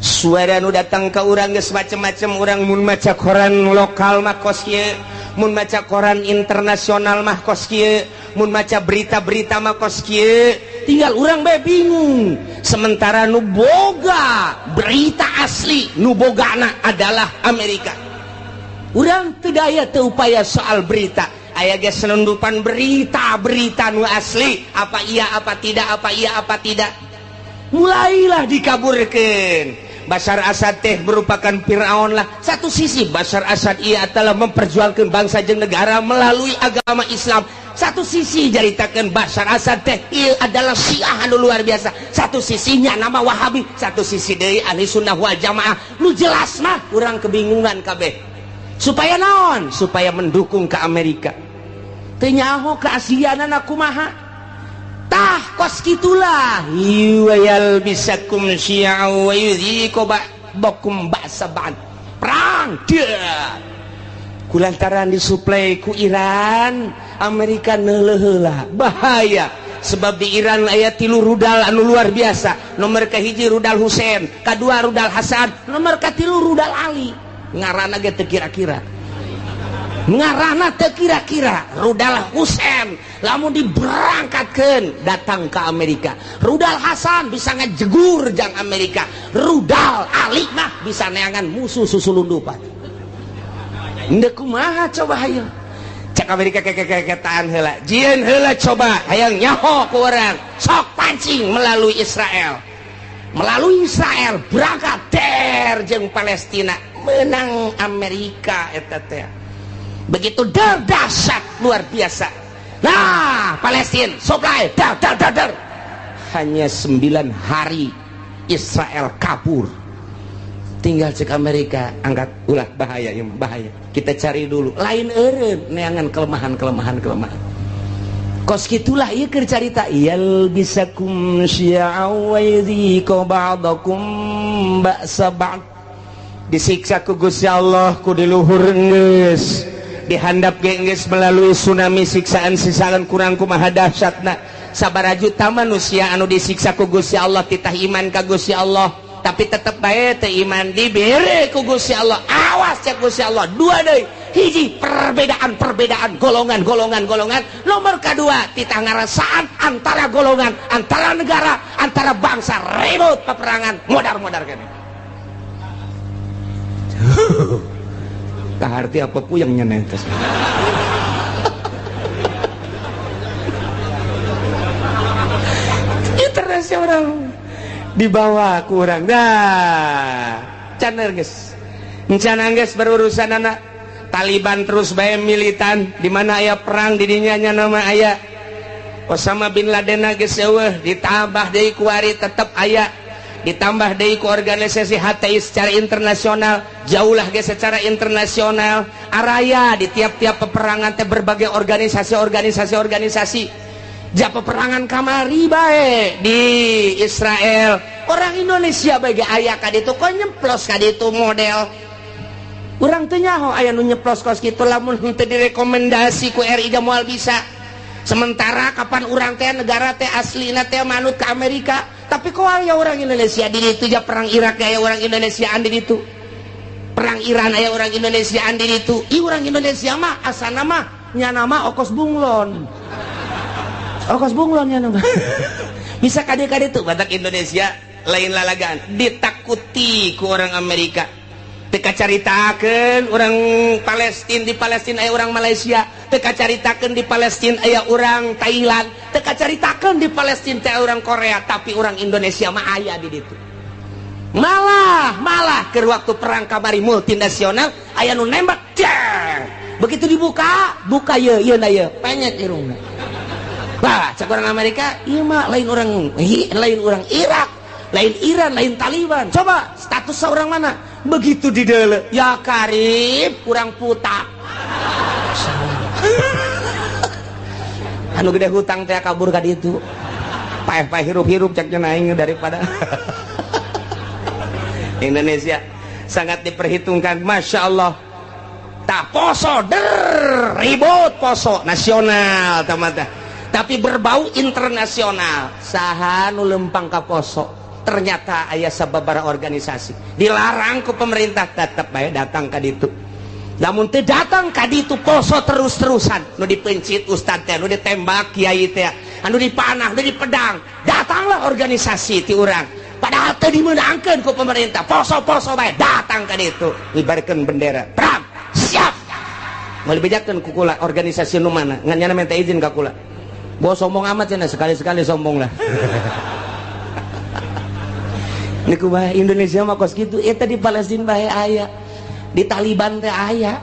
suara nu datang ke urang geus macem-macem urang mun maca koran lokal mah kos kieu mun maca koran internasional mah kos kieu mun maca berita-berita mah kos kieu tinggal urang bae bingung sementara nu boga berita asli nu bogana adalah Amerika urang teu daya teu upaya soal berita aya geus selundupan berita-berita nu asli apa iya apa tidak apa iya apa tidak mulailah dikaburkeun Bashar Assad teh merupakan Fir'aun lah satu sisi Bashar Assad ia telah memperjuangkan bangsa jeung negara melalui agama Islam satu sisi jaritakeun Bashar Assad teh ia adalah Syiah anu luar biasa satu sisinya nama Wahabi satu sisi deui ahli sunnah wal jamaah nu jelas mah urang kebingungan kabeh supaya naon supaya mendukung ke Amerika teu nyaho keaslianana kumaha tah kos kitulah yuwayal bisakum syi'a wa yudhiqa ba'dakum ba'sa ba'd perang dia kulantaran disuplai ku Iran Amerika neuleuh heula bahaya sebab di Iran aya 3 rudal anu luar biasa nomor kahiji rudal Husein kadua rudal Hasan nomor katilu rudal Ali ngaranna ge teu kira-kira ngarana teu kira-kira rudal Husein lamun diberangkatkeun datang ke Amerika rudal Hasan bisa ngajegur jang Amerika rudal Ali mah bisa neangan musuh susulundupan henteu kumaha coba hayu cek Amerika keketaan heula jieun heula coba hayang nyaho ku urang sok pancing melalui Israel berangkat der jeung Palestina menang Amerika eta teh begitu dahsyat luar biasa nah Palestina supply dar hanya 9 hari Israel kabur tinggal cek Amerika angkat ulah bahaya ya bahaya kita cari dulu lain eureun neangan kelemahan kos gitulah ieu keur carita yalbisakum syi'a wa yudhiqa ba'dakum ba'sa ba'd disiksa ku Gusti Allah ku diluhur geus dihandap geus melalui tsunami siksaan kurang kumaha dahsyatna sabaraha juta manusia anu disiksa ku Gusti Allah titah iman ka Gusti Allah tapi tetep bae teu iman dibere ku Gusti Allah. Awas cek Gusti Allah. Dua deui, hiji perbedaan golongan. Nomor kedua titah ngarasaan antara golongan, antara negara, antara bangsa, ribut peperangan modar kene. Kaharti apa puyeng nyeuneh teh. Internasional dibawa kurang dah caner guys, encana guys berurusan anak Taliban terus bae militan di mana aya perang di dinya nama aya Osama bin Laden geus eueuh ditambah deui ku ari tetep aya, ditambah deui ku organisasi HTI secara internasional, jauhlah geus secara internasional araya di tiap-tiap peperangan teh berbagai organisasi ja peperangan kamari bae di Israel, orang Indonesia bagi aya ka ditu kok nyemplos ka ditu model urang teu nyaho aya nu nyeplos kos kitu lamun teu direkomendasi ku RI ga moal bisa. Sementara kapan urang teh negara teh aslina teh manut ke Amerika, tapi kok aya orang Indonesia di ditu ja perang Irak aya orang Indonesiaan di ditu, perang Iran aya orang Indonesiaan di ditu. Ih urang Indonesia mah asana mah nya nama okos bunglon ya nama. Bisa kade-kade tuh batak Indonesia lain lalagaan ditakuti ku orang Amerika. Teka caritakeun orang Palestina, di Palestina aya orang Malaysia. Teka caritakeun di Palestina aya orang Thailand. Teka caritakeun di Palestina teh orang Korea, tapi orang Indonesia mah aya di ditu. Malah ke waktu perang kamari multinasional aya nu nembak. Begitu dibuka ieu na ieu penyet irungna. Wah, cak orang Amerika, iya mah lain orang Irak, lain Iran, lain Taliban. Coba status seorang mana? Begitu di dele, ya karib, kurang putak. Anu gede hutang teh kabur ka ditu. Paeh hirup-hirup cak aing daripada. Indonesia sangat diperhitungkan, masya Allah. Tak poso ribut poso nasional teman-teman. Tapi berbau internasional saha nu lempang ka poso ternyata aya sababaraha organisasi dilarang ku pemerintah tetep bae datang ka ditu. Lamun teu datang ka ditu poso terus-terusan nu dipencit ustad teh, nu ditembak kiai teh, anu dipanah, nu dipedang, datanglah organisasi ti urang padahal teu dimeunangkeun ku pemerintah. Poso-poso bae datang ka ditu ngibarkeun bendera perang siap. Moal bejakeun ku kula organisasi nu mana ngan nyana minta izin ka kula. Bawa sombong amat cenah, sekali-sekali sombong lah. Ini kubah Indonesia mah kos gitu. Eta di Palestina bae aya, di Taliban teh aya.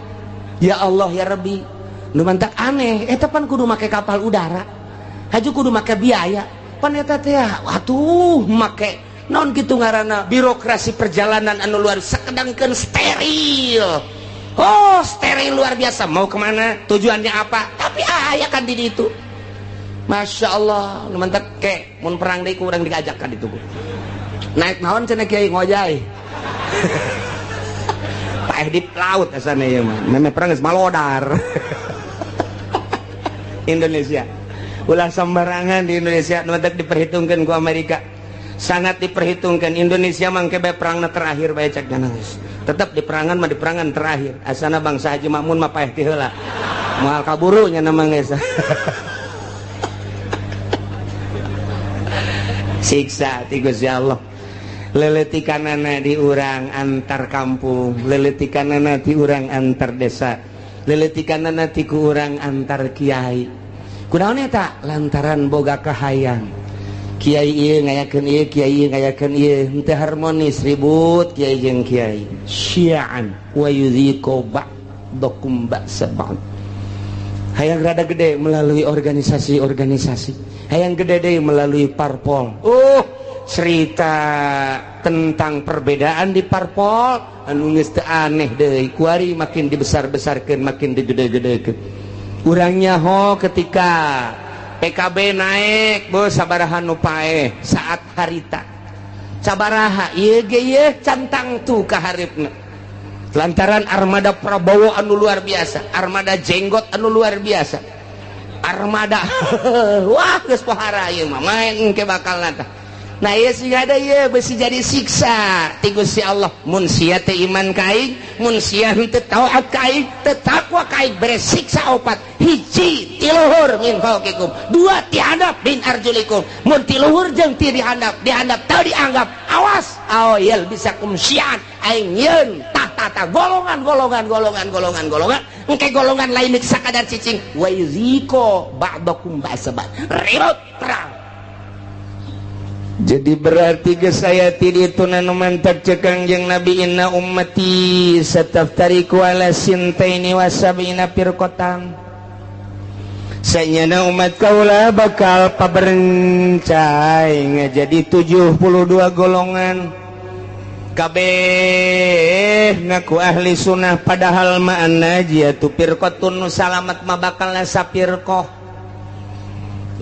Ya Allah ya Rabbi, nu mantak aneh. Eta pan kudu make kapal udara, haju kudu make biaya. Pan eta teh, atuh make non gitu ngaranna birokrasi perjalanan anu luar sakedangkeun steril. Oh steril luar biasa. Mau kemana? Tujuannya apa? Tapi aya kan di ditu. Masya Allah, mantak ke mun perang deui ku urang diajak ka ditu. Naik naon cenah kiai ngojay. Paeh di laut asana ieu mah. Meme perang geus malodar. Indonesia. Ulah sembarangan di Indonesia mantak diperhitungkeun ku Amerika. Sangat diperhitungkan. Indonesia mangke bae perangna terakhir bae cek geus. Tetep di perangan mah di perangan terakhir. Asana bangsa Haji Makmun mah paeh ti heula. Moal kaburu nya nama geus. Siksa ti Gusti Allah. Leletikanana di urang antar kampung, leletikanana ti urang antar desa, leletikanana ti ku urang antar kiai. Kunaon eta? Lantaran boga kahayang. Kiai ieu ngayakeun ieu, kiai ieu ngayakeun ieu, teu harmonis, ribut kiai jeung kiai. Syi'an wa yudhiqu ba'dakum ba'sa ba'd. Hayang rada gede melalui organisasi-organisasi. Hayang gede deh melalui parpol. Cerita tentang perbedaan di parpol anu geus teu aneh deui. Kuari makin dibesar-besarkeun, makin digede-gedekeun. Urangnya ho ketika PKB naik, bos sabaraha nu paeh saat harita. Sabaraha ieu ge ieu cantang tu ka haripna. Lantaran armada Prabowo anu luar biasa, armada jenggot anu luar biasa, armada wah geus pohara ieu mah main engke bakal nata Nah ieu sing ada ieu besi jadi siksa ti Gusti Allah. Mun sia teu iman ka aing, mun sia teu taat ka aing, teu takwa ka aing, bere siksa opat. Hiji ti luhur min fauqikum, dua ti handap min arjulikum. Mun ti luhur jeung ti dihandap teu dianggap, awas aoyel bisa kumsian aing yeun tah golongan engke golongan lain sakadar cicing wa yuziko ba'dakum ba'sabat ribut perang. Jadi berarti ke saya tidak itu nanu mantap cekang jeung Nabi inna ummati sataftariku ala sintaini wa sab'ina firqatan. Sayyana umat kaula bakal paberencai ngajadi 72 golongan. Kabeh ngaku ahli sunnah padahal ma'an najiyatu firqatun salamat mah bakal sapirqah.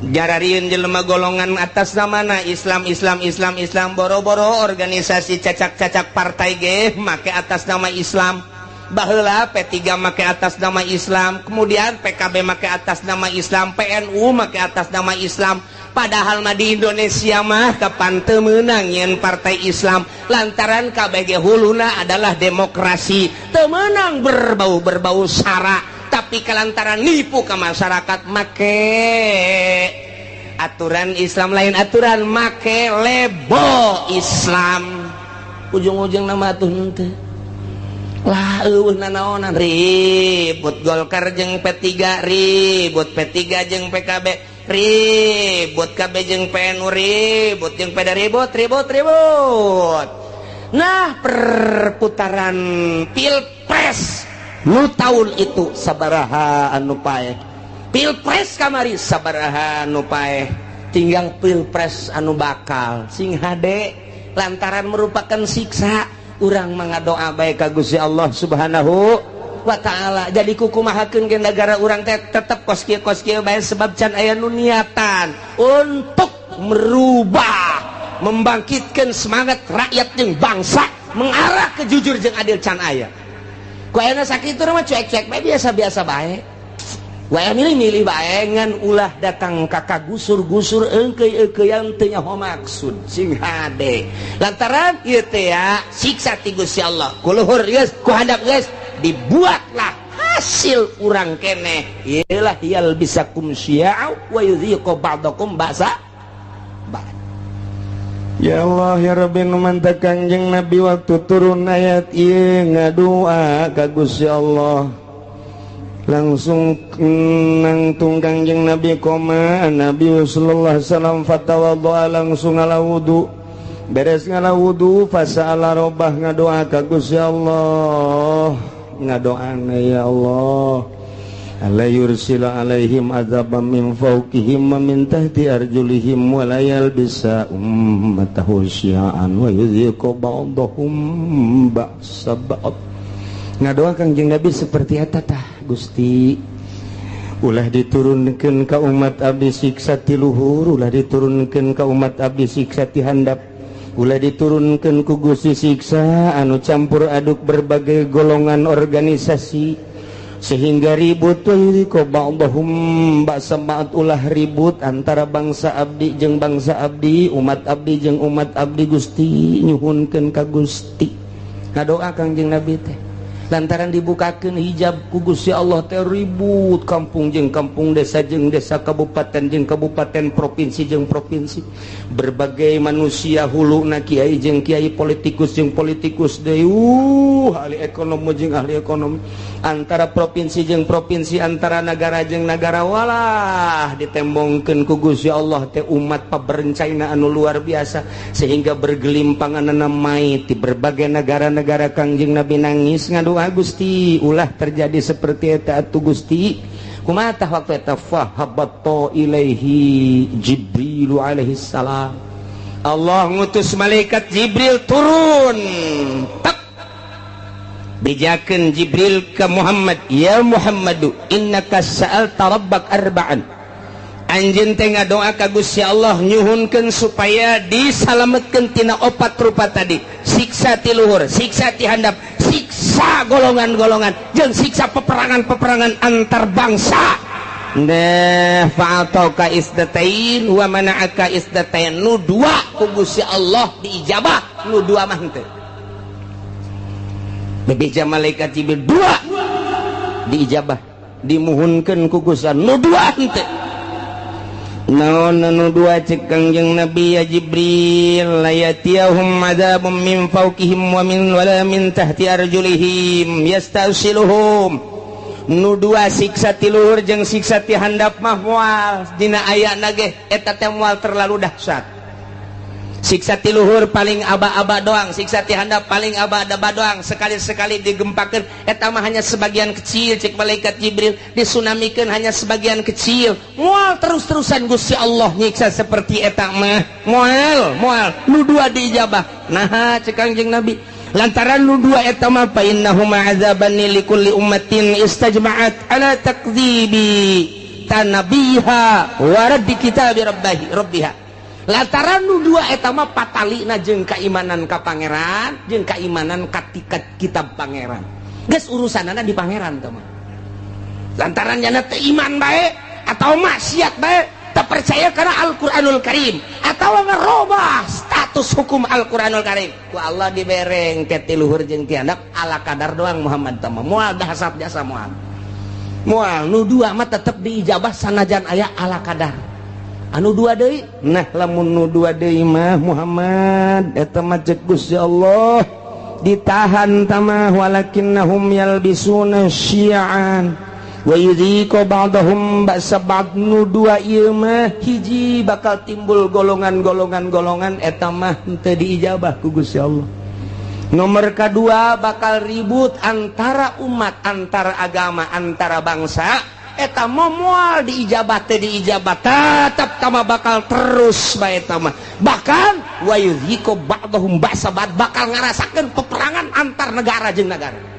Jararieun jelema golongan atas namana Islam boro-boro organisasi cacak-cacak partai ge make atas nama Islam. Baheula P3 make atas nama Islam, kemudian PKB make atas nama Islam, PNU make atas nama Islam. Padahal mah di Indonesia mah kapan teu meunang nyen partai Islam lantaran KBG huluna adalah demokrasi. Teu meunang berbau sara, tapi kelantaran nipu ke masyarakat make aturan Islam lain aturan, make lebo Islam. Ujung-ujung nama atuh henteu. Lah nanaonan ribut Golkar jeung P3, ribut P3 jeung PKB, ribut KB jeung PNU, ribut jeung PDA, ribut. Nah perputaran pilpres nu tahun itu sabaraha anu paeh, pilpres kamari sabaraha anu paeh, tinggal pilpres anu bakal sing hade lantaran merupakan siksa. Urang mengadoa baik ka Gusti Allah Subhanahu wa ta'ala. Jadi kukumahakeun ge negara urang teh tetep kos kieu bae sebab can aya nu niatan untuk merubah, membangkitkan semangat rakyat jeung bangsa mengarah ke jujur jeung adil can aya. Ku ayeuna sakitu mah cuek-cuek bae biasa-biasa bae. Wae milih-milih bae ngan ulah datang ka gusur-gusur eungkeuy-eungkeuyan teu nyaho maksud sing hade. Lantaran ieu teh ya siksa ti Gusti Allah. Ku luhur geus, ku handap geus, dibuatlah hasil urang keneh. Iyalah yal bisakum syia'u wa yudhiqu ba'dakum ba'sa.
Ya Allah ya Rabbi nu mantap Kangjeng Nabi waktu turun ayat ieu ngadua ka Gusti Allah. Langsung nangtung Kangjeng Nabi koma Nabi sallallahu alaihi wasallam fatawaddoa langsung ala wudu, beres ngala wudu fasa'ala robah ngadoa ka Gusti Allah, ngadoana ya Allah alla yursila alaihim azaban min fawqihim wa min tahti arjulihim wa la yalbisa ummatahu syi'an wa yudhiqu ba'dahum ba'sa ba'd. Ngadoa Kangjeng Nabi seperti eta tah Gusti, ulah diturunkeun ka umat abdi siksa ti luhur, ulah diturunkeun ka umat abdi siksa ti handap, ulah diturunkeun ku Gusti siksa anu campur aduk berbagai golongan organisasi sehingga ribut wa ba'dahum ba'sa ba'd, ulah ribut antara bangsa abdi jeung bangsa abdi, umat abdi jeung umat abdi. Gusti nyuhunkeun ka Gusti. Ngadoa Kangjeng Nabi teh lantaran dibukakeun hijab ku Gusti Allah teh ribut kampung jeung kampung, desa jeung desa, kabupaten jeung kabupaten, provinsi jeung provinsi, berbagai manusia huluna kiai jeung kiai, politikus jeung politikus deui, ahli ekonomi jeung ahli ekonomi, antara provinsi jeung provinsi, antara negara jeung negara, walah ditembongkeun ku Gusti Allah teh umat paberencaina anu luar biasa sehingga bergelimpangan mai ti berbagai negara-negara. Kangjeng Nabi nangis ngadoa Gusti ulah terjadi seperti eta atuh Gusti. Kumaha tah waktu eta fahabato ilaihi Jibril alaihi salam, Allah ngutus malaikat Jibril turun tak bijakeun Jibril ke Muhammad, ya Muhammadu innaka sa'alta rabbak arba'an, anjeun teh ngadoa ka Gusti Allah nyuhunkeun supaya disalametkeun tina opat rupa tadi, siksa ti luhur, siksa ti handap, siksa golongan-golongan, jeung siksa peperangan-peperangan antar bangsa.
nah fa'atauka isdatain wa mana'aka isdatain nu dua ku Gusti Allah diijabah nu dua mah henteu bebeja malaikat Jibril dua diijabah dimuhunkeun ku Gusti nu dua henteu naon nu dua cek Kangjeng Nabi ya Jibril layatiyahum adzabum min fawqihim wa min wala min tahti arjulihim yastasiluhum nu dua siksa ti luhur jeung siksa ti handap mah moal dina aya nage eta teh moal terlalu dahsyat siksa ti luhur paling aba-aba doang siksa ti handap paling aba-aba doang sekali-sekali digempakeun eta mah hanya sebagian kecil cek malaikat Jibril disunamikeun hanya sebagian kecil moal terus-terusan Gusti Allah nyiksa seperti eta mah moal nu dua diijabah nah cek Kangjeng Nabi lantaran nu dua eta mah fa innahuma azaban likulli ummatin istajma'at ala takdzibi tanabiha wa raddi kitabi rabbiha lantaran nu dua eta mah patalina jeung kaimanan ka pangeran jeung kaimanan ka kitab pangeran geus urusanana di pangeran teh mah lantaran nya teu iman bae atau maksiat bae tak percaya karena Al-Quranul Karim atau ngerobah status hukum Al-Quranul Karim ku Allah dibereng ke tiluhur jeung ti handap ala kadar doang Muhammad tama moal dahsyat jasa moal nu dua mah tetep diijabah sanajan aya ala kadar anu dua deui nah lamun nu dua deui mah Muhammad eta mah cek Gusti Allah ditahan tamah walakinnahum yalbisuna syi'an wa yudhiqu ba'dahum ba'sa ba'd nu dua ieu mah hiji bakal timbul golongan eta mah teu diijabah ku Gusti Allah nomor kedua bakal ribut antara umat antara agama antara bangsa eta mah moal diijabah teu diijabah tetep tama bakal terus bae eta mah bahkan wa yudhiqu ba'dahum ba'sa ba'd bakal ngarasakeun peperangan antar negara jeung negara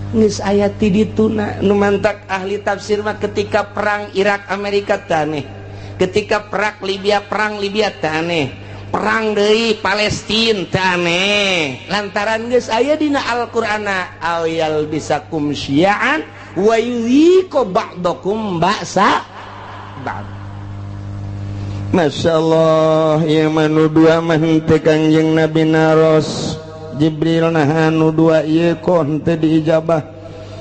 geus aya ti ditu nu mantak ahli tafsir mah ketika perang Irak Amerika taneh ketika perang Libya taneh perang deui Palestina taneh lantaran geus aya dina Al-Qur'ana ayal bisakum syi'an wa yuhiqu ba'dakum ba'sa ba'd masyaallah ieu mah nu dua mah teu Kangjeng Nabi naros Jibril nah nu dua ieu kok henteu diijabah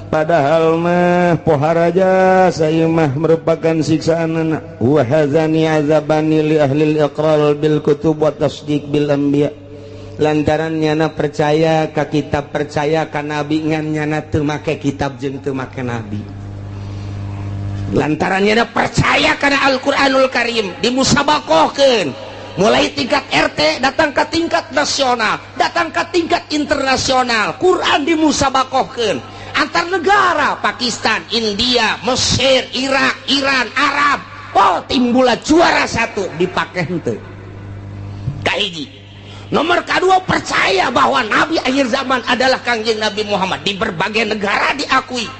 padahal mah poharaja saya mah merupakan siksaan wa hadzani azabani li ahli al-iqrar bil kutub wa tasdiq bil anbiya lantaran nyana percaya ka kitab percaya ka nabi ngan nyana teu make kitab jeung teu make nabi lantaran nyana percaya kana Al-Qur'anul Karim dimusabaqahkeun mulai tingkat RT datang ke tingkat nasional datang ke tingkat internasional Quran dimusabaqahkeun antar negara Pakistan, India, Mesir, Irak, Iran, Arab oh timbullah juara satu dipake henteu kahiji nomor kedua percaya bahwa Nabi akhir zaman adalah Kangjeng Nabi Muhammad di berbagai negara diakui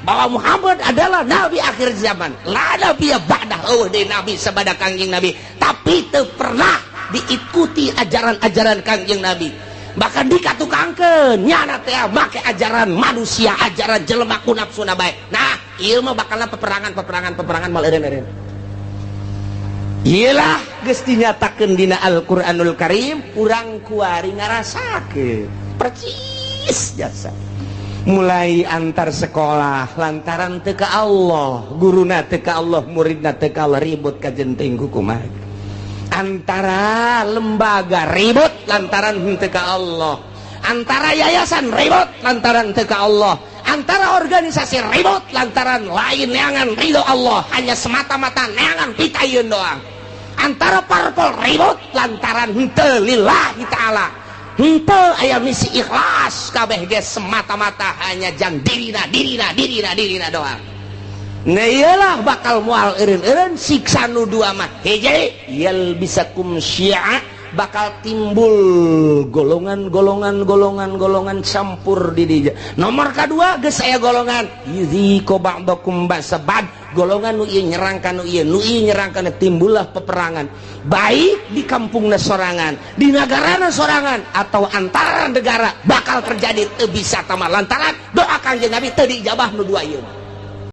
bahwa Muhammad adalah Nabi akhir zaman la nabiya ba'dah dari Nabi sabada Kangjeng Nabi tapi teu pernah diikuti ajaran-ajaran Kangjeng Nabi bahkan dikatukangkeun nyana teh make ajaran manusia ajaran jelema ku nafsuna bae nah ieu mah bakalna peperangan mal eureun iyalah geus dinyatakeun dina Al-Qur'anul Karim urang kuari ngarasakeun percis jasa mulai antar sekolah lantaran teu ka Allah guruna teu ka Allah muridna teu ka Allah ribut ka jenting kumaha antara lembaga ribut lantaran teu ka Allah antara yayasan ribut lantaran teu ka Allah antara organisasi ribut lantaran lain neangan ridho Allah hanya semata-mata neangan pitayeun doang antara parpol ribut lantaran henteu lillahi ta'ala henteu aya misi ikhlas kabeh ge semata-mata hanya jang dirina doang nah iyalah bakal moal eureun siksa nu dua mah hiji yal bisakum syi'a bakal timbul golongan campur di dieu nomor kedua geus aya golongan yudhiqu ba'dakum ba'sa ba'd golongan nu ieu nyerang ka nu ieu nyerang kana timbullah peperangan baik di kampungna sorangan di nagarana sorangan atau antara negara bakal terjadi teu bisa tamah lantaran doa Kangjeng Nabi teu diijabah nu dua ieu